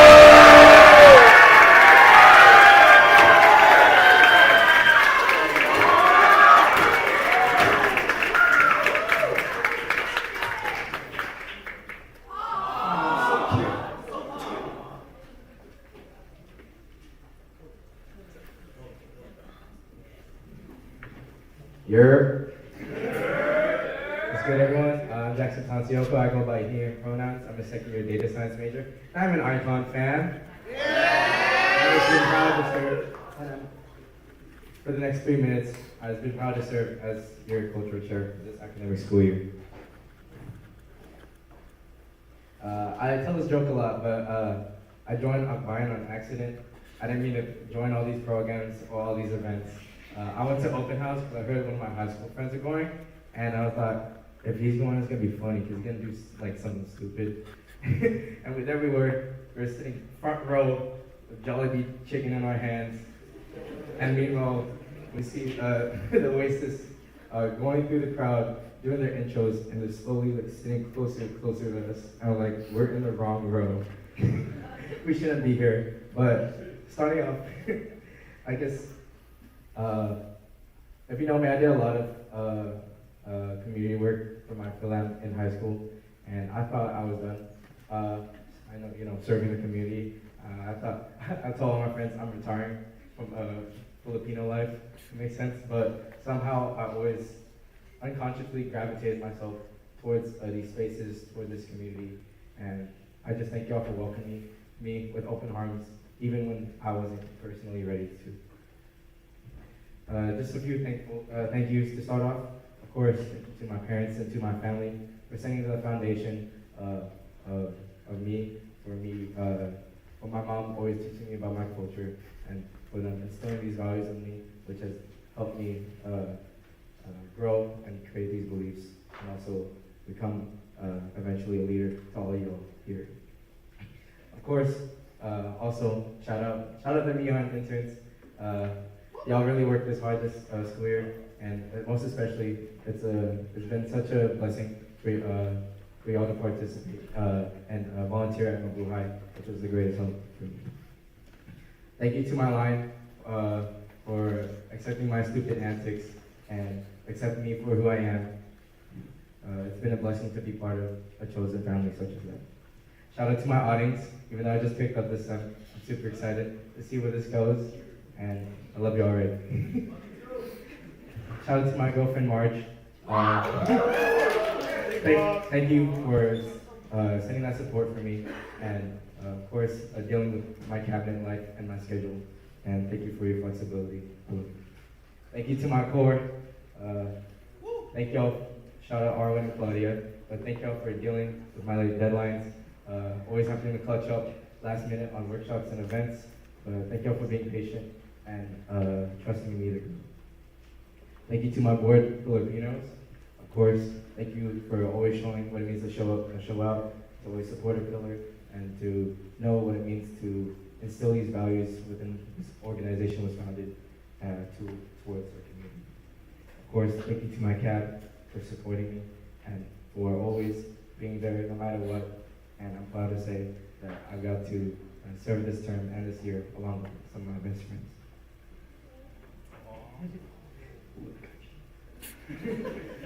What's good, everyone? I'm Jackson Tansioko. I go by he and pronouns. I'm a second-year data science major. I'm an Icon fan. I've been proud to serve. For the next 3 minutes, I've been proud to serve as your cultural chair for this academic school year. I tell this joke a lot, but I joined Akbayan on accident. I didn't mean to join all these programs or all these events. I went to open house because I heard one of my high school friends are going, and I thought, if he's going, it's gonna be funny because he's gonna do like something stupid. And there we were sitting front row with Jollibee chicken in our hands, and meanwhile we see the Oasis going through the crowd, doing their intros, and they're slowly like sitting closer and closer to us. And we're like, we're in the wrong row. We shouldn't be here. But starting off, I guess. If you know me, I did a lot of community work for my philem in high school, and I thought I was done. I know, serving the community. I thought I told all my friends I'm retiring from Filipino life. It makes sense, but somehow I always unconsciously gravitated myself towards these spaces, toward this community, and I just thank y'all for welcoming me with open arms, even when I wasn't personally ready to. Just a few thank yous to start off. Of course, to my parents and to my family for setting the foundation of me, for my mom always teaching me about my culture, and for them instilling these values in me, which has helped me grow and create these beliefs, and also become eventually a leader to all of y'all here. Of course, also shout out to me young interns. Y'all really worked this hard this school year, and most especially, it's been such a blessing for y'all to participate and volunteer at Mabu High, which was the greatest help for me. Thank you to my line for accepting my stupid antics and accepting me for who I am. It's been a blessing to be part of a chosen family such as that. Shout out to my audience, even though I just picked up this sem, I'm super excited to see where this goes, and I love you already. Shout out to my girlfriend Marge. Thank you for sending that support for me, and of course dealing with my cabinet life and my schedule, and thank you for your flexibility. Thank you to my core. Thank y'all. Shout out Arwen and Claudia. But thank y'all for dealing with my late deadlines. Always having to clutch up last minute on workshops and events. Thank y'all for being patient and trusting me to go. Thank you to my board, Filipinos. Of course, thank you for always showing what it means to show up and show out, to always support a pillar, and to know what it means to instill these values within this organization was founded towards our community. Of course, thank you to my CAB for supporting me and for always being there no matter what. And I'm proud to say that I got to serve this term and this year along with some of my best friends.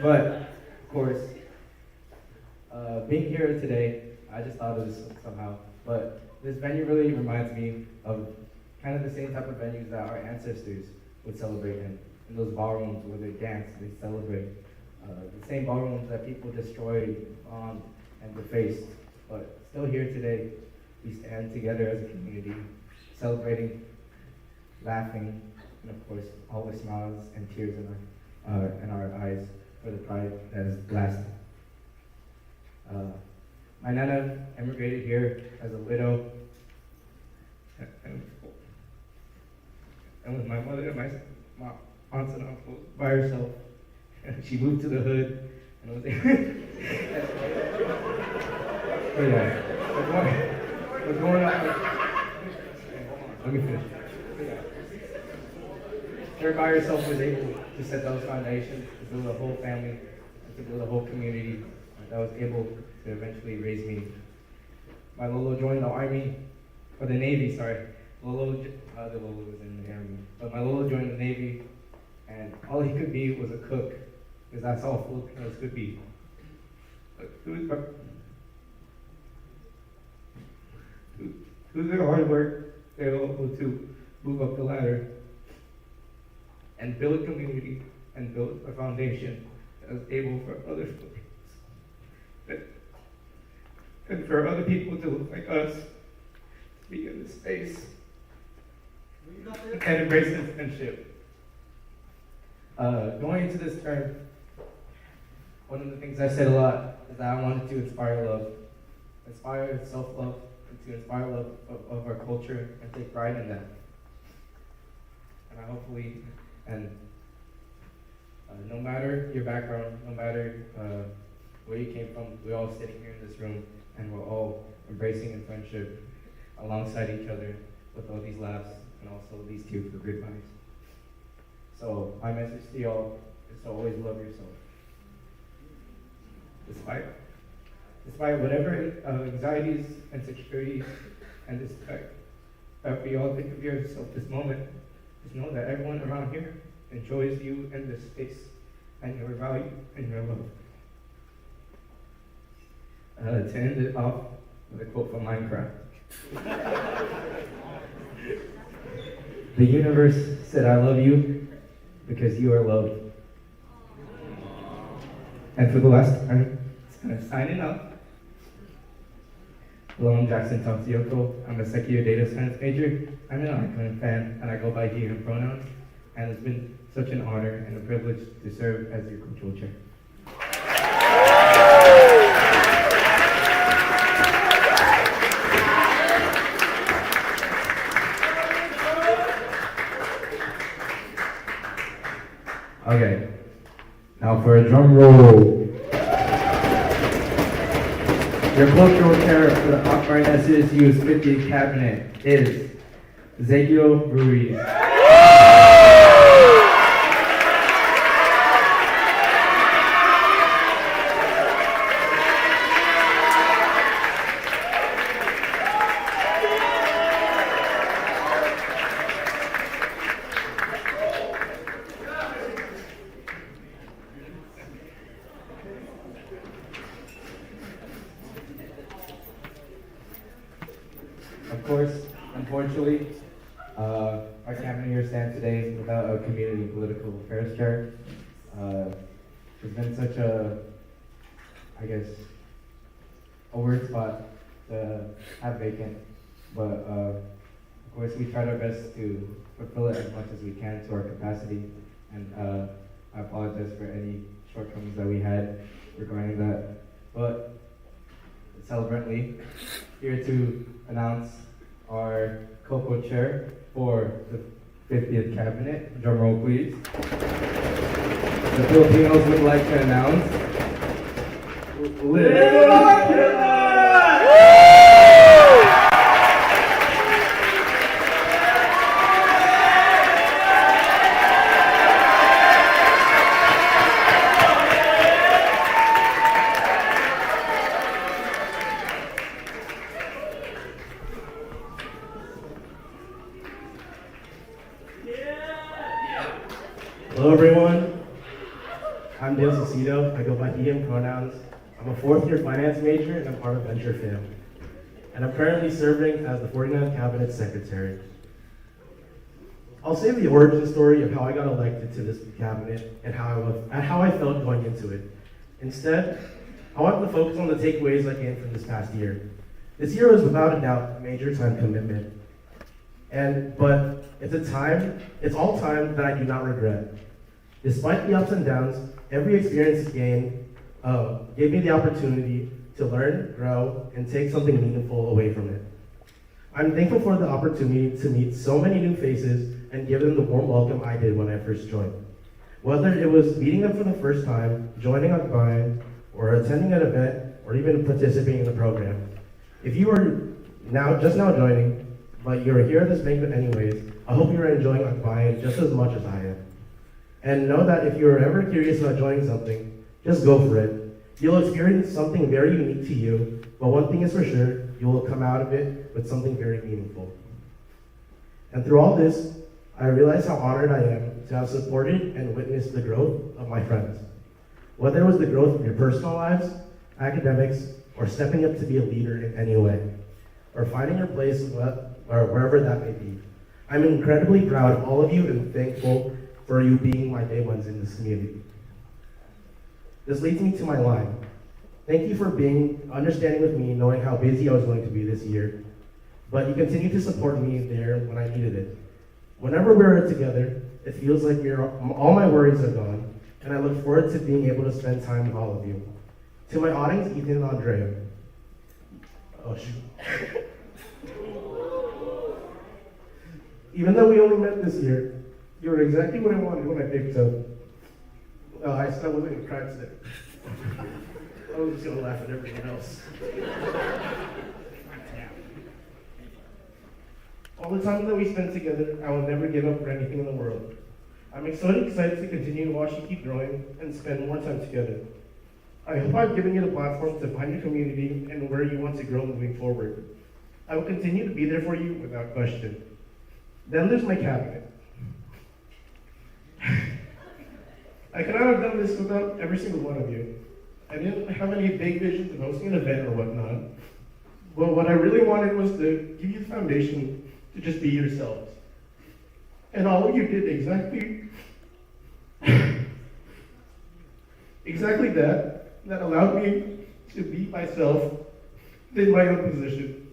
But, of course, being here today, I just thought of this somehow, but this venue really reminds me of kind of the same type of venues that our ancestors would celebrate in those ballrooms where they dance, they celebrate. The same ballrooms that people destroyed, bombed, and defaced. But still here today, we stand together as a community, celebrating, laughing, and of course, all the smiles and tears in our eyes for the pride that is lasting. My nana emigrated here as a widow, and with my mother and my aunts and uncles by herself. She moved to the hood, and was was growing up. Let me finish. Her by herself was able to set those foundations, to build a whole family, to build a whole community that was able to eventually raise me. My Lolo joined the army, or the Navy, sorry. The Lolo was in the army, but my Lolo joined the Navy, and all he could be was a cook, because that's all Filipinos could be. But through their hard work, they were able to move up the ladder and build a community and build a foundation that was able for other Filipinos and for other people to look like us to be in this space and embrace internship. Going into this term, one of the things I said a lot is that I wanted to inspire love, inspire self-love, and to inspire love of our culture and take pride in that. And I hopefully, no matter your background, no matter where you came from, we're all sitting here in this room and we're all embracing in friendship alongside each other with all these laughs and also these tears for goodbyes. So my message to y'all is to always love yourself. Despite whatever anxieties, insecurities, and disrespect that we all think of yourself this moment, just know that everyone around here enjoys you in this space and your value and your love. To end it off with a quote from Minecraft. The universe said, I love you because you are loved. And for the last time, signing up. Hello, I'm Jackson Tomsioko. I'm a second year data science major. I'm an Akbayan fan, and I go by he, him pronouns. And it's been such an honor and a privilege to serve as your cultural chair. Okay, now for a drum roll. Your cultural chair for the Akbayan SSU's 50th cabinet is Ezekiel Ruiz. Of course, unfortunately, our cabinet here stands today without a community and political affairs chair. It's been such a, I guess, a weird spot to have vacant, but of course we tried our best to fulfill it as much as we can to our capacity, and I apologize for any shortcomings that we had regarding that. But celebrantly, here to announce our co-chair for the 50th cabinet. Drum roll, please. The Filipinos would like to announce Liz. Hello everyone, I'm Dale Cicito. I go by he, him pronouns. I'm a fourth year finance major and I'm part of Venture Fam. And I'm currently serving as the 49th Cabinet Secretary. I'll say the origin story of how I got elected to this cabinet and how I felt going into it. Instead, I want to focus on the takeaways I gained from this past year. This year was without a doubt a major time commitment. But it's all time that I do not regret. Despite the ups and downs, every experience gained gave me the opportunity to learn, grow, and take something meaningful away from it. I'm thankful for the opportunity to meet so many new faces and give them the warm welcome I did when I first joined. Whether it was meeting them for the first time, joining Akbayan, or attending an event, or even participating in the program. If you are just now joining, but you're here at this banquet anyways, I hope you're enjoying Akbayan just as much as I am. And know that if you're ever curious about joining something, just go for it. You'll experience something very unique to you, but one thing is for sure, you will come out of it with something very meaningful. And through all this, I realize how honored I am to have supported and witnessed the growth of my friends. Whether it was the growth of your personal lives, academics, or stepping up to be a leader in any way, or finding your place or wherever that may be. I'm incredibly proud of all of you and thankful for you being my day ones in this community. This leads me to my line. Thank you for being understanding with me, knowing how busy I was going to be this year, but you continue to support me there when I needed it. Whenever we're together, it feels like all my worries are gone, and I look forward to being able to spend time with all of you. To my audience, Ethan and Andrea. Oh shoot. Even though we only met this year, you were exactly what I wanted when I picked up. I said I wasn't going to cry today. I was just going to laugh at everything else. All the time that we spent together, I will never give up for anything in the world. I'm excited to continue to watch you keep growing and spend more time together. I hope I've given you the platform to find your community and where you want to grow moving forward. I will continue to be there for you without question. Then there's my cabinet. I could not have done this without every single one of you. I didn't have any big visions of hosting an event or whatnot. But what I really wanted was to give you the foundation to just be yourselves. And all of you did exactly that allowed me to be myself in my own position.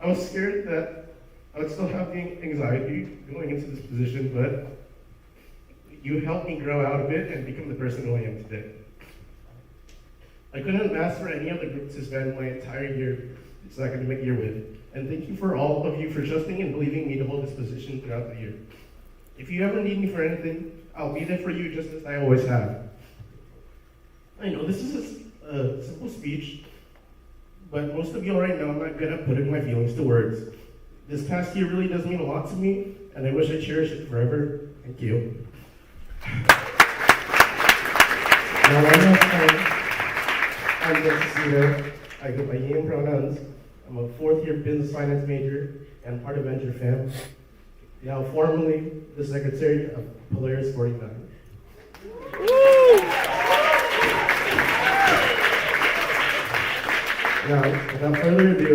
I was scared that I would still have the anxiety going into this position, but you helped me grow out of it and become the person who I am today. I couldn't ask for any other group to spend my entire year, this academic year with. And thank you for all of you for trusting and believing me to hold this position throughout the year. If you ever need me for anything, I'll be there for you just as I always have. I know this is a simple speech, but most of you already know I'm not good at putting my feelings to words. This past year really does mean a lot to me, and I wish I cherish it forever. Thank you. Now, one last time, I'm Jessica. I go by he and pronouns. I'm a fourth-year business finance major and part of Venture Fam. Now, formerly the secretary of Polaris 49. Now, without further ado,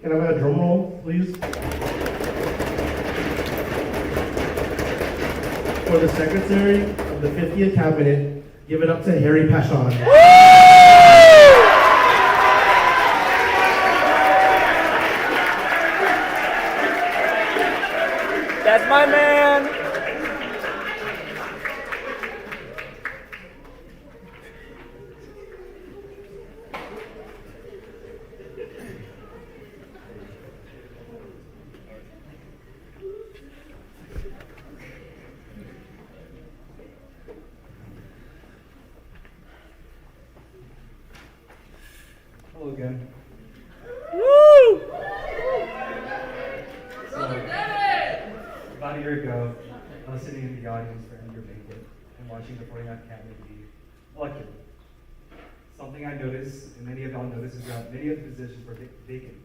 can I have a drum roll, please? For the secretary of the 50th cabinet, give it up to Harry Pashon. That's my man. Hello again. Woo! About a year ago, I was sitting in the audience for your banquet and watching the 49th cabinet be elected. Something I noticed, and many of y'all noticed, is that many of the positions were vacant.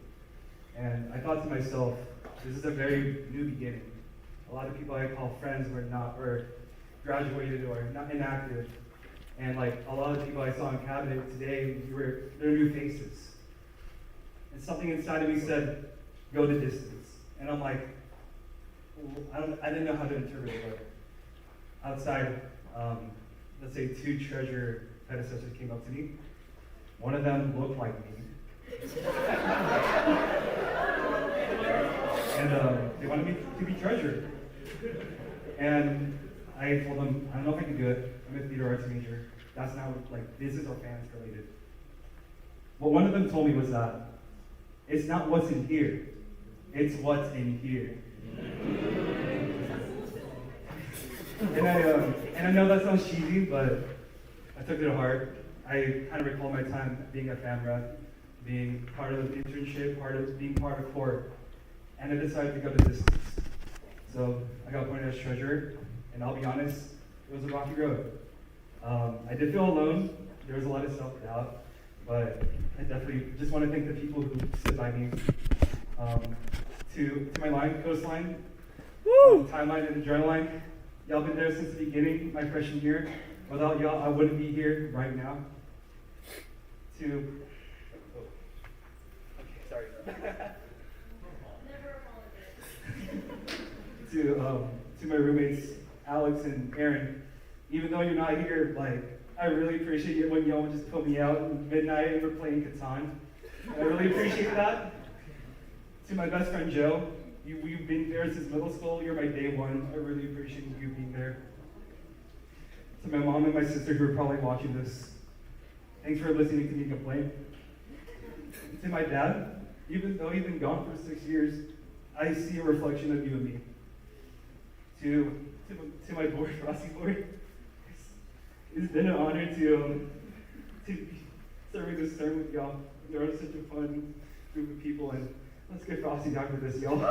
And I thought to myself, this is a very new beginning. A lot of people I call friends were graduated or not inactive. And like a lot of people I saw in cabinet today, they're new faces. And something inside of me said, go the distance. And I'm like, I didn't know how to interpret it, but outside, let's say 2 treasurer predecessors came up to me. One of them looked like me. And they wanted me to be treasurer. And I told them, I don't know if I can do it. I'm a theater arts major. That's not like business or finance related. What one of them told me was that it's not what's in here, it's what's in here. And I know that sounds cheesy, but I took it to heart. I kind of recall my time being a fam rep, being part of the internship, being part of court, and I decided to go the distance. So I got appointed as treasurer, and I'll be honest, it was a rocky road. I did feel alone. There was a lot of self-doubt, but I definitely just want to thank the people who stood by me. To my coastline, timeline, and adrenaline. Y'all been there since the beginning, my freshman year. Without y'all, I wouldn't be here right now. To my roommates, Alex and Aaron. Even though you're not here, like, I really appreciate it when y'all would just put me out at midnight and we're playing Catan. I really appreciate that. To my best friend Joe, we've been there since middle school. You're my day one. I really appreciate you being there. To my mom and my sister who are probably watching this, thanks for listening to me complain. To my dad, even though he's been gone for 6 years, I see a reflection of you and me. To my board, Rossi board, it's been an honor to be serving this term with y'all. You're such a fun group of people, and let's get Frosty down for this, y'all.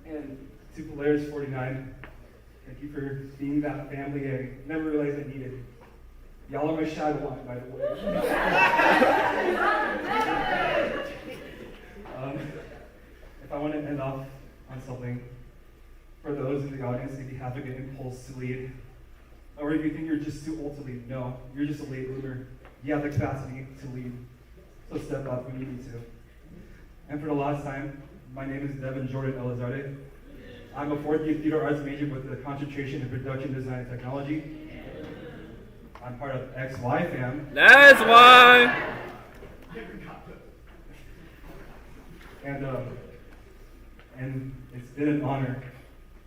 And to Polaris 49, thank you for being that family I never realized I needed. Y'all are my shadow line, by the way. If I want to end off on something, For those in the audience, if you have like an impulse to lead, or if you think you're just too old to lead, no, you're just a late bloomer. You have the capacity to lead. So step up when you need to. And for the last time, my name is Devin Jordan Elizarde. I'm a fourth year theater arts major with a concentration in production design and technology. I'm part of XY fam. That's why. And it's been an honor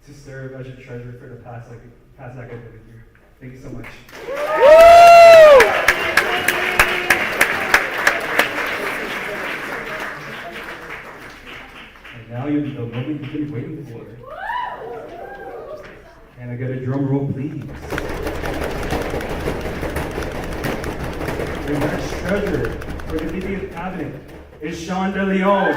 to serve as your treasurer for the past academic year. Thank you so much. And now you're the moment you've been waiting for. Can I get a drum roll, please? Your next treasurer for the VP Cabinet is Sean De Leon.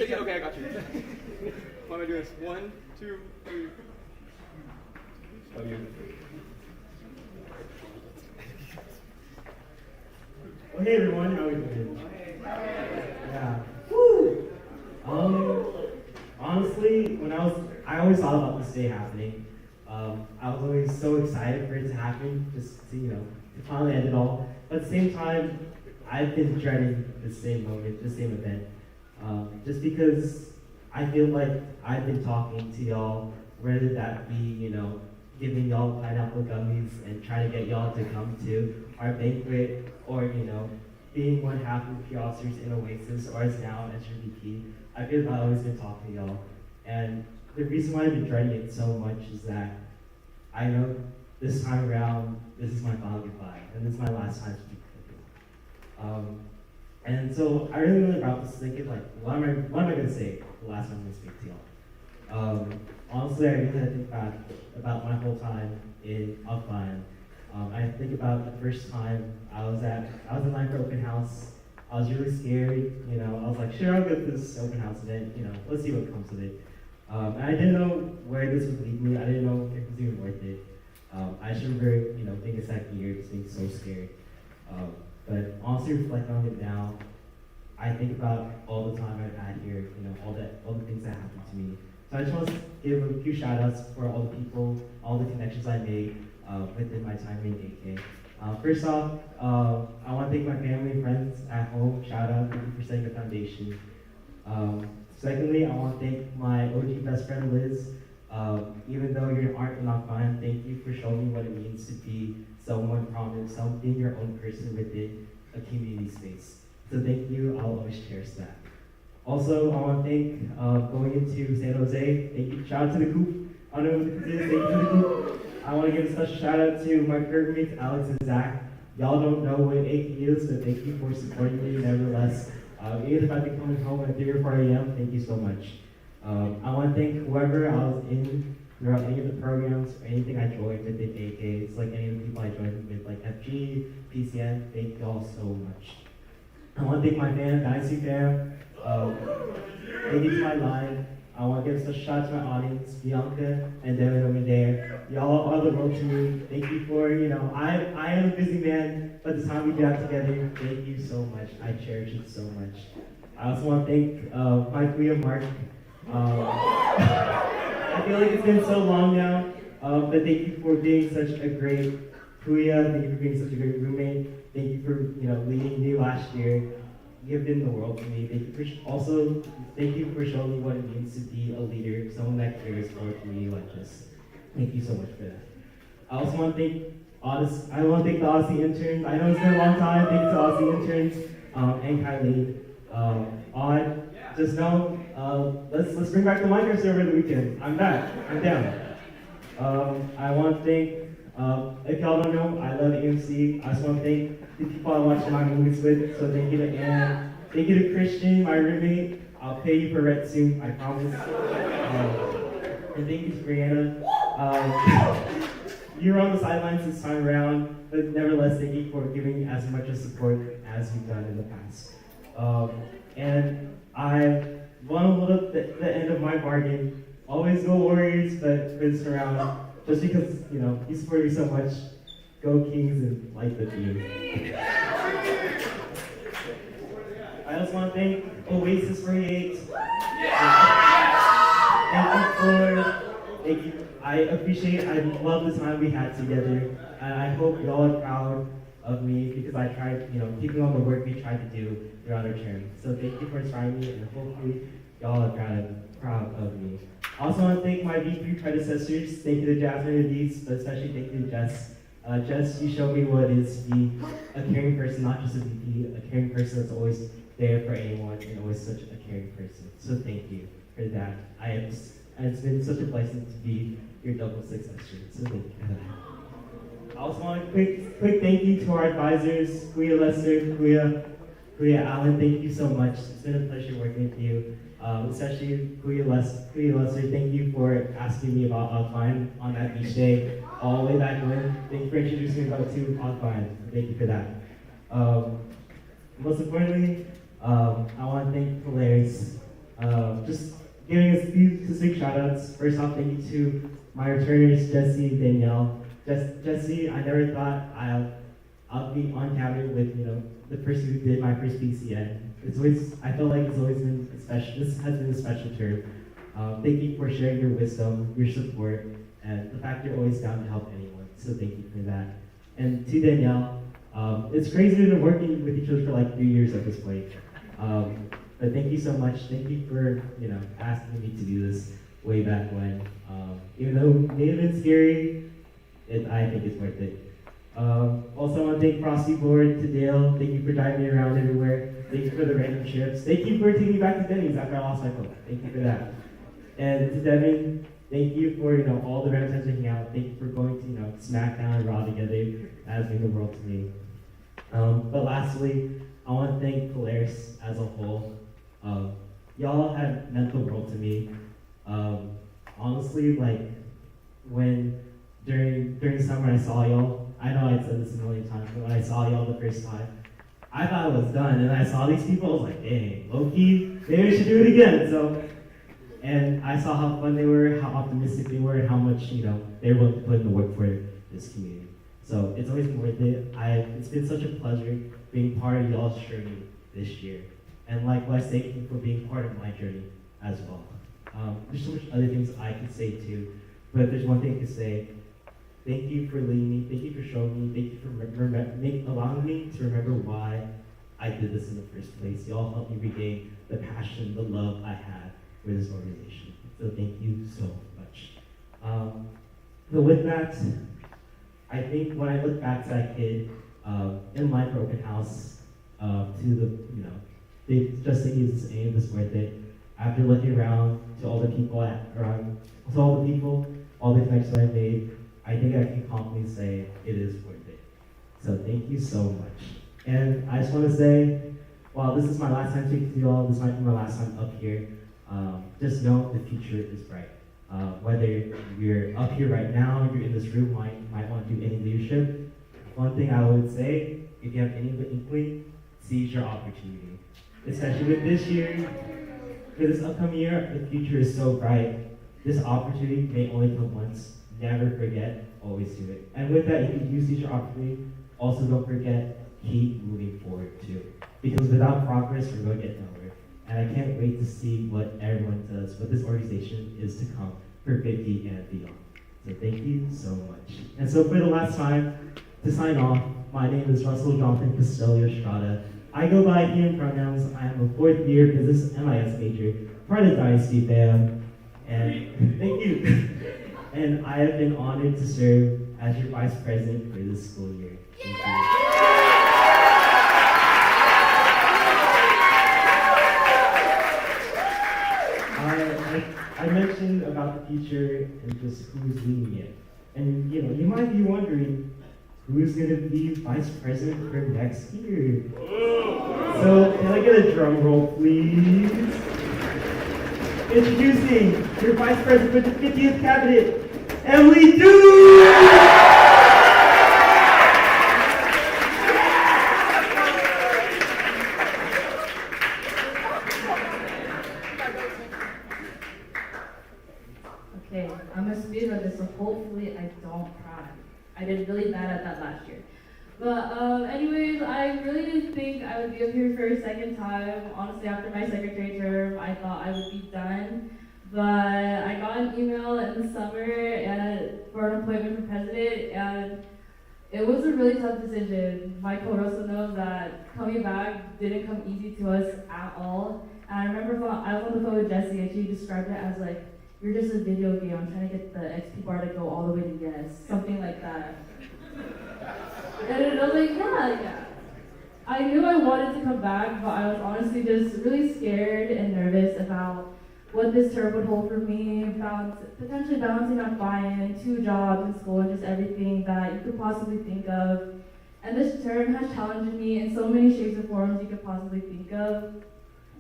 Okay, I got you. Why am I doing this? 1, 2, 3. Love you. Well, hey everyone, how are you doing? Yeah. Woo! Honestly, I always thought about this day happening. I was always so excited for it to happen, just to, to finally end it all. But at the same time, I've been dreading the same moment, the same event. Just because I feel like I've been talking to y'all, whether that be, giving y'all pineapple gummies and trying to get y'all to come to our banquet, or, being one half of the officers in Oasis, or as now as your VP. I feel like I've always been talking to y'all. And the reason why I've been dreading it so much is that I know this time around, this is my final goodbye, and this is my last time speaking with you. And so I really went about this thinking, like, what am I going to say the last time I speak to y'all? Honestly, I really had to think about my whole time in Akbayan. I think about the first time I was in line for open house. I was really scared, I was like, sure, I'll get this open house event, let's see what comes of it. And I didn't know where this would lead me. I didn't know if it was even worth it. I just remember, being a second year, just being so scared. But honestly, reflecting on it now, I think about all the time I've had here, all the things that happened to me. So I just want to give a few shout outs for all the people, all the connections I made within my time in AK. First off, I want to thank my family and friends at home. Shout out, thank you for setting the foundation. Secondly, I want to thank my OG best friend Liz. Even though you're an art and not mine, thank you for showing me what it means to be someone prominent, being your own person within a community space. So thank you, I'll always cherish that. Also, I want to thank going into San Jose. Thank you, shout out to the Coop. I don't know what the Coop is, thank you to the Coop. I want to give a special shout out to my current mates, Alex and Zach. Y'all don't know what AK is, but thank you for supporting me nevertheless. Even if I've been coming home at 3 or 4 a.m., thank you so much. I want to thank whoever I was in throughout any of the programs or anything I joined within AK. It's like any of the people I joined with, like FG, PCN, thank y'all so much. I want to thank my fam, Dynasty fam. Thank you to my line. I want to give a special shout out to my audience, Bianca and Devin over there. Y'all are the world to me. Thank you for, I am a busy man, but the time we got together, thank you so much. I cherish it so much. I also want to thank my Kuya Mark. I feel like it's been so long now, but thank you for being such a great Kuya. Thank you for being such a great roommate. Thank you for leading me last year. You have been the world to me. Thank you for showing me what it means to be a leader, someone that cares for a community like this. Thank you so much for that. I also want to thank the Odyssey interns. I know it's been a long time. Thank you to Odyssey interns and Kylie. Just know, let's bring back the Minecraft server the weekend. I'm back. I'm down. I want to thank, if y'all don't know, I love AMC. I just want to thank the people I watch my movies with. So thank you to Anne. Thank you to Christian, my roommate. I'll pay you for rent soon, I promise. And thank you to Brianna. You were on the sidelines this time around, but nevertheless, thank you for giving as much of support as you've done in the past. And I want to hold up the end of my bargain. Always go Warriors, but for this round, just because, you know, you support me so much. Go Kings and like the team. I also want to thank Oasis 48. Thank you. I love the time we had together. And I hope y'all are proud of me because I tried, you know, keeping on the work we tried to do throughout our term. So thank you for inspiring me, and hopefully y'all are proud of me. I also want to thank my V3 predecessors. Thank you to Jasmine and Denise, but especially thank you to Jess. Jess, you showed me what it is to be a caring person, not just a VP, a caring person that's always there for anyone and always such a caring person. So thank you for that. It's been such a blessing to be your double successor. So thank you for that. I also want a quick thank you to our advisors, Kuya Lester, Kuya Allen. Thank you so much. It's been a pleasure working with you. Especially Kuya Lester, thank you for asking me about Akbayan on that beach day all the way back when. Thank you for introducing me about to Akbayan. Thank you for that. Most importantly, I want to thank Polaris. Just giving us a few specific shout outs. First off, thank you to my returners, Jesse and Danielle. Jesse, I never thought I'll be on cabinet with, you know, the person who did my first PCN. I feel like it's always been special. This has been a special term. Thank you for sharing your wisdom, your support, and the fact you're always down to help anyone. So thank you for that. And to Danielle, it's crazy we've been working with each other for like 3 years at this point. But thank you so much. Thank you for, you know, asking me to do this way back when. Even though it may have been scary, I think it's worth it. Also, I want to thank Frosty Board, to Dale. Thank you for driving me around everywhere. Thank you for the random trips. Thank you for taking me back to Denny's after I lost my phone. Thank you for that. And to Devin, thank you for, you know, all the random times hanging out. Thank you for going to, you know, SmackDown and Raw together. That has meant the world to me. But lastly, I want to thank Polaris as a whole. Y'all have meant the world to me. Honestly, like during summer I saw y'all. I know I said this a million times, but when I saw y'all the first time, I thought it was done. And I saw these people, I was like, dang, low-key, maybe we should do it again. And I saw how fun they were, how optimistic they were, and how much, you know, they were willing to put in the work for this community. So it's always been worth it. It's been such a pleasure being part of y'all's journey this year. And likewise, thank you for being part of my journey as well. There's so much other things I could say too, but there's one thing to say. Thank you for leading me, thank you for showing me, thank you for allowing me to remember why I did this in the first place. Y'all helped me regain the passion, the love I had for this organization. So thank you so much. So with that, I think when I look back to that kid in line for open house, to the, you know, they just think it's it's worth it. After looking around to all the people all the connections I made, I think I can confidently say it is worth it. So thank you so much. And I just want to say, while this is my last time speaking to you all, this might be my last time up here, just know the future is bright. Whether you're up here right now, you're in this room, might want to do any leadership, one thing I would say, if you have any inkling, seize your opportunity. Especially with this year, for this upcoming year, the future is so bright. This opportunity may only come once. Never forget, always do it. And with that, if you do seize your opportunity, also don't forget, keep moving forward too. Because without progress, we're going to get nowhere. And I can't wait to see what everyone does, what this organization is to come for 50 and beyond. So thank you so much. And so for the last time, to sign off, my name is Russell Jonathan Castello Estrada. I go by he and pronouns. I am a 4th year business MIS major, part of Dynasty fam. And thank you. And I have been honored to serve as your vice president for this school year. Thank you. I mentioned about the future and just who's leading it. And you know, you might be wondering, who's going to be vice president for next year? So, can I get a drum roll, please? Introducing your vice president for the 50th cabinet, Emily Doo! Okay, I'm a speedrunner, so hopefully I I don't cry. I did really bad at that last year. But anyways, I really didn't think I would be up here for a second time. Honestly, after my secretary term, I thought I would be done. But I got an email in the summer for an appointment for president, and it was a really tough decision. Michael Russell knows that coming back didn't come easy to us at all. And I remember I was on the phone with Jessie, and she described it as like, you're just a video game. I'm trying to get the XP bar to go all the way to yes, something like that. And I was like, yeah. I knew I wanted to come back, but I was honestly just really scared and nervous about what this term would hold for me, potentially balancing Akbayan, 2 jobs in school, and just everything that you could possibly think of. And this term has challenged me in so many shapes and forms you could possibly think of.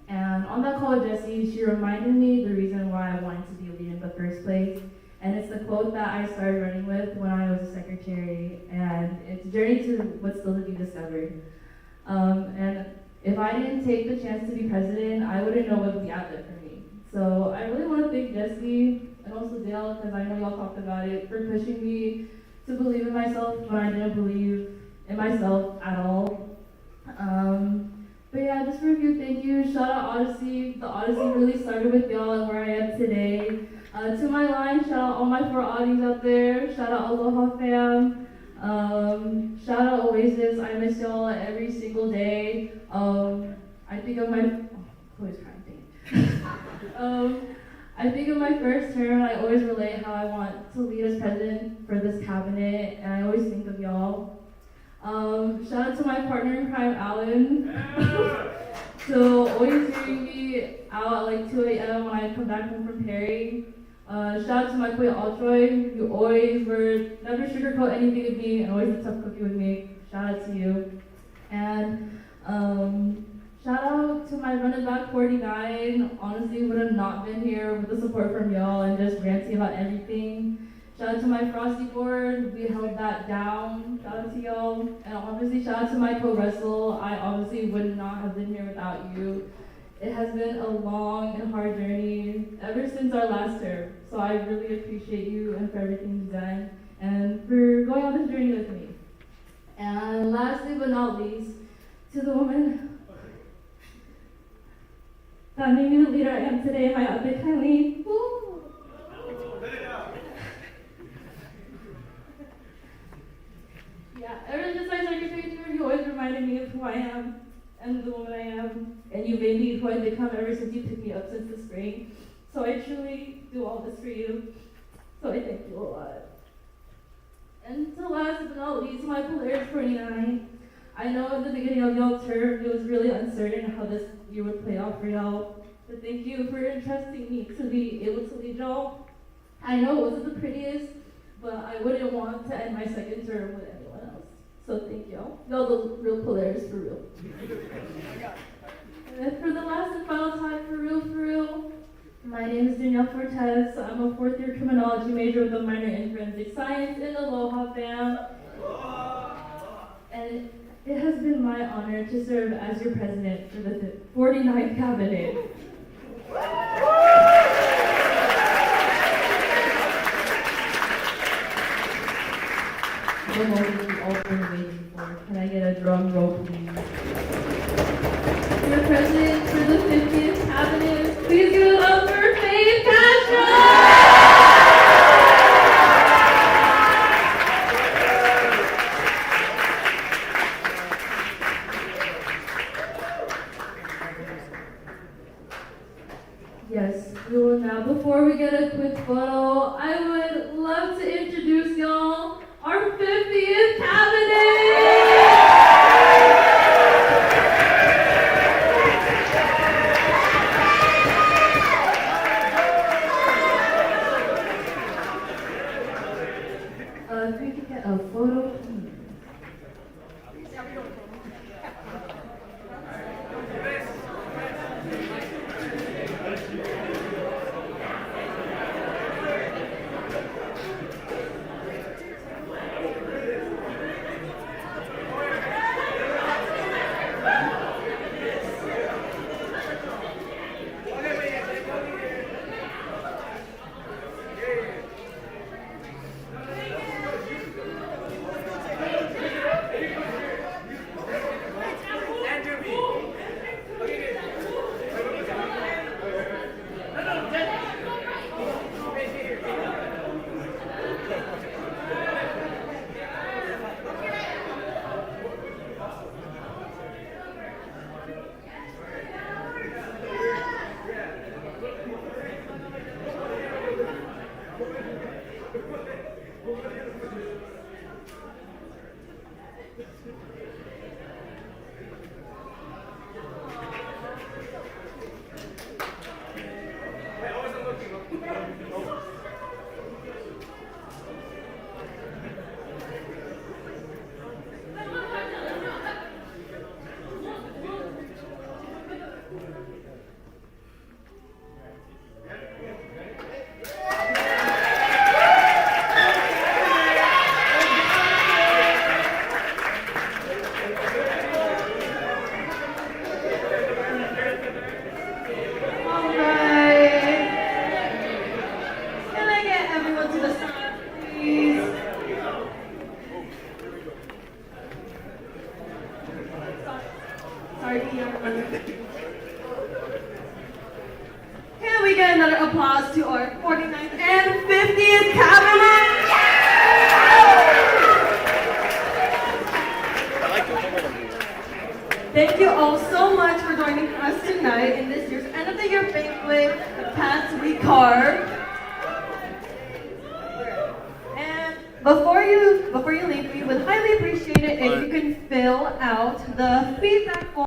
And on that call with Jessie, she reminded me the reason why I wanted to be a leader in the first place. And it's the quote that I started running with when I was a secretary, and it's a journey to what's still to be discovered. And if I didn't take the chance to be president, I wouldn't know what would be out there for me. So I really want to thank Jessie and also Dale, because I know y'all talked about it, for pushing me to believe in myself when I didn't believe in myself at all. But yeah, just for a few thank yous. Shout out Odyssey. The Odyssey really started with y'all and where I am today. To my line, shout out all my 4 Audis out there. Shout out Aloha fam. Shout out Oasis. I miss y'all every single day. I think of my Chloe's crying. I think of my first term. I always relate how I want to lead as president for this cabinet, and I always think of y'all. Shout out to my partner in crime, Alan. So always hearing me out at like 2 a.m. when I come back home from Perry. Shout out to my queen Altroy. You always were never sugarcoat anything with me and always a tough cookie with me. Shout out to you. And shout out to my running back 49. Honestly, would have not been here with the support from y'all and just ranting about everything. Shout out to my Frosty board, we held that down. Shout out to y'all. And obviously shout out to my co-wrestle. I obviously would not have been here without you. It has been a long and hard journey ever since our last term. So I really appreciate you and for everything you've done and for going on this journey with me. And lastly but not least, to the woman that made me the leader I am today, my other Kylie. Woo! Yeah, ever since my secretary term, you always reminded me of who I am and the woman I am, and you made me who I've become ever since you picked me up since the spring. So I truly do all this for you. So I thank you a lot. And to last but not least, my Polaris 49. I know at the beginning of y'all's term, it was really uncertain how this year would play out for y'all. But thank you for entrusting me to be able to lead y'all. I know it wasn't the prettiest, but I wouldn't want to end my second term with anyone else. So thank y'all. Y'all the real Polaris for real. And then for the last and final time, for real, my name is Danielle Fortes. I'm a 4th year criminology major with a minor in forensic science in Aloha fam. And it has been my honor to serve as your president for the 49th cabinet. The moment we've all been waiting for. Can I get a drum roll, please? Your president for the 50th cabinet, please give it up for Faith Castro! Yes, we will now. Before we get a quick photo, I would love to introduce y'all our 50th cabinet! If we could get a photo, please. Can we get another applause to our 49th and 50th cabinet? Thank you all so much for joining us tonight in this year's end of the year banquet, Past Week Card. And before you leave, we would highly appreciate it if you can fill out the feedback form.